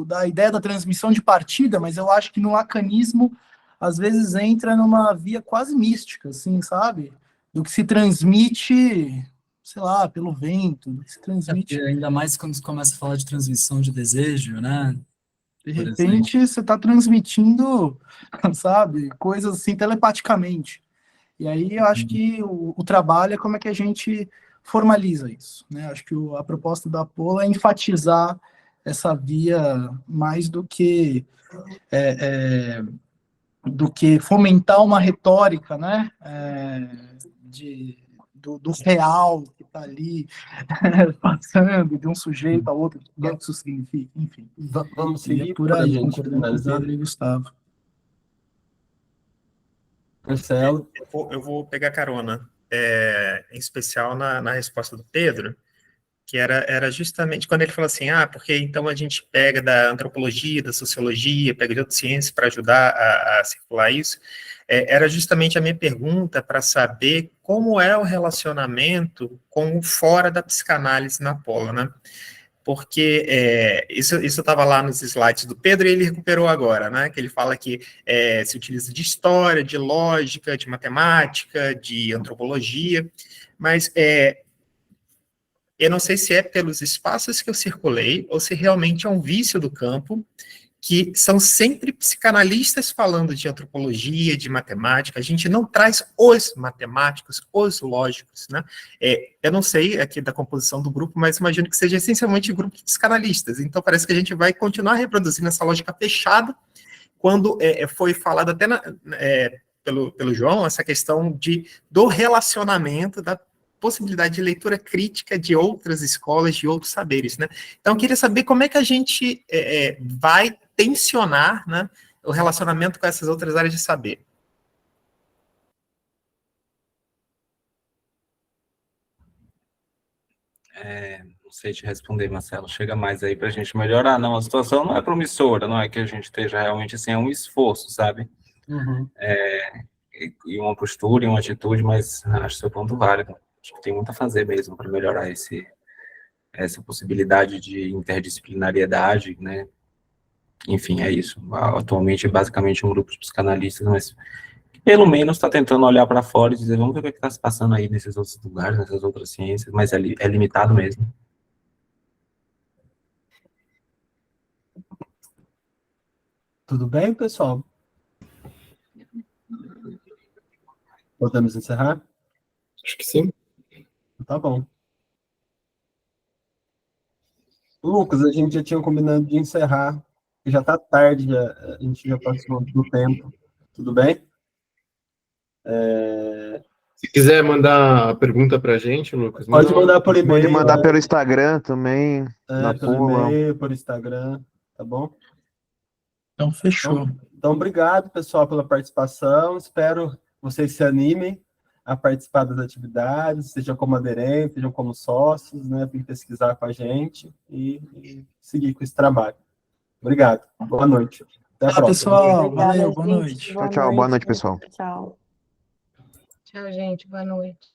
da ideia da transmissão de partida, mas eu acho que no lacanismo, às vezes, entra numa via quase mística, assim, sabe? Do que se transmite, sei lá, pelo vento, do que se transmite... ainda mais quando você começa a falar de transmissão de desejo, né? De repente, você está transmitindo, sabe, coisas assim telepaticamente. E aí eu acho que o trabalho é como é que a gente formaliza isso, né? Acho que a proposta da Paula é enfatizar essa via mais do que fomentar uma retórica, né? Do real que está ali passando de um sujeito a outro, o que isso significa, enfim. Vamos seguir por aí, gente concordando com o Pedro e Gustavo. Marcelo. Eu vou pegar carona, em especial na resposta do Pedro, que era justamente quando ele falou assim, porque então a gente pega da antropologia, da sociologia, pega de outras ciências para ajudar a circular isso. Era justamente a minha pergunta para saber como é o relacionamento com o fora da psicanálise na Paula, né? Porque isso estava lá nos slides do Pedro e ele recuperou agora, né? Que ele fala que se utiliza de história, de lógica, de matemática, de antropologia, mas eu não sei se é pelos espaços que eu circulei ou se realmente é um vício do campo, que são sempre psicanalistas falando de antropologia, de matemática. A gente não traz os matemáticos, os lógicos, né? Eu não sei aqui da composição do grupo, mas imagino que seja essencialmente um grupo de psicanalistas. Então parece que a gente vai continuar reproduzindo essa lógica fechada, quando foi falado até pelo João, essa questão do relacionamento, da possibilidade de leitura crítica de outras escolas, de outros saberes, né? Então, eu queria saber como é que a gente vai tensionar, né, o relacionamento com essas outras áreas de saber. Não sei te responder, Marcelo. Chega mais aí para a gente melhorar. Não, a situação não é promissora, não é que a gente esteja realmente assim, é um esforço, sabe? E uma postura e uma atitude, mas acho seu ponto válido. Acho que tem muito a fazer mesmo para melhorar essa possibilidade de interdisciplinariedade, né? enfim, é isso. Atualmente é basicamente um grupo de psicanalistas, mas pelo menos está tentando olhar para fora e dizer, vamos ver o que está se passando aí nesses outros lugares, nessas outras ciências, mas é limitado mesmo. Tudo bem, pessoal? Podemos encerrar? Acho que sim. Tá bom. Lucas, a gente já tinha combinado de encerrar. Já tá tarde, a gente já passou do tempo. Tudo bem? Se quiser mandar a pergunta pra gente, Lucas, Pode mandar por e-mail. Pode mandar pelo Instagram também, da pelo Pola. e-mail, por Instagram, tá bom? Então, fechou. Então, obrigado, pessoal, pela participação. Espero vocês se animem a participar das atividades, sejam como aderentes, sejam como sócios, né? Vem pesquisar com a gente e seguir com esse trabalho. Obrigado. Boa noite. Até a próxima. Pessoal. Obrigada, Valeu, boa gente. noite. Tchau, boa noite, pessoal. Tchau. Tchau, gente. Boa noite.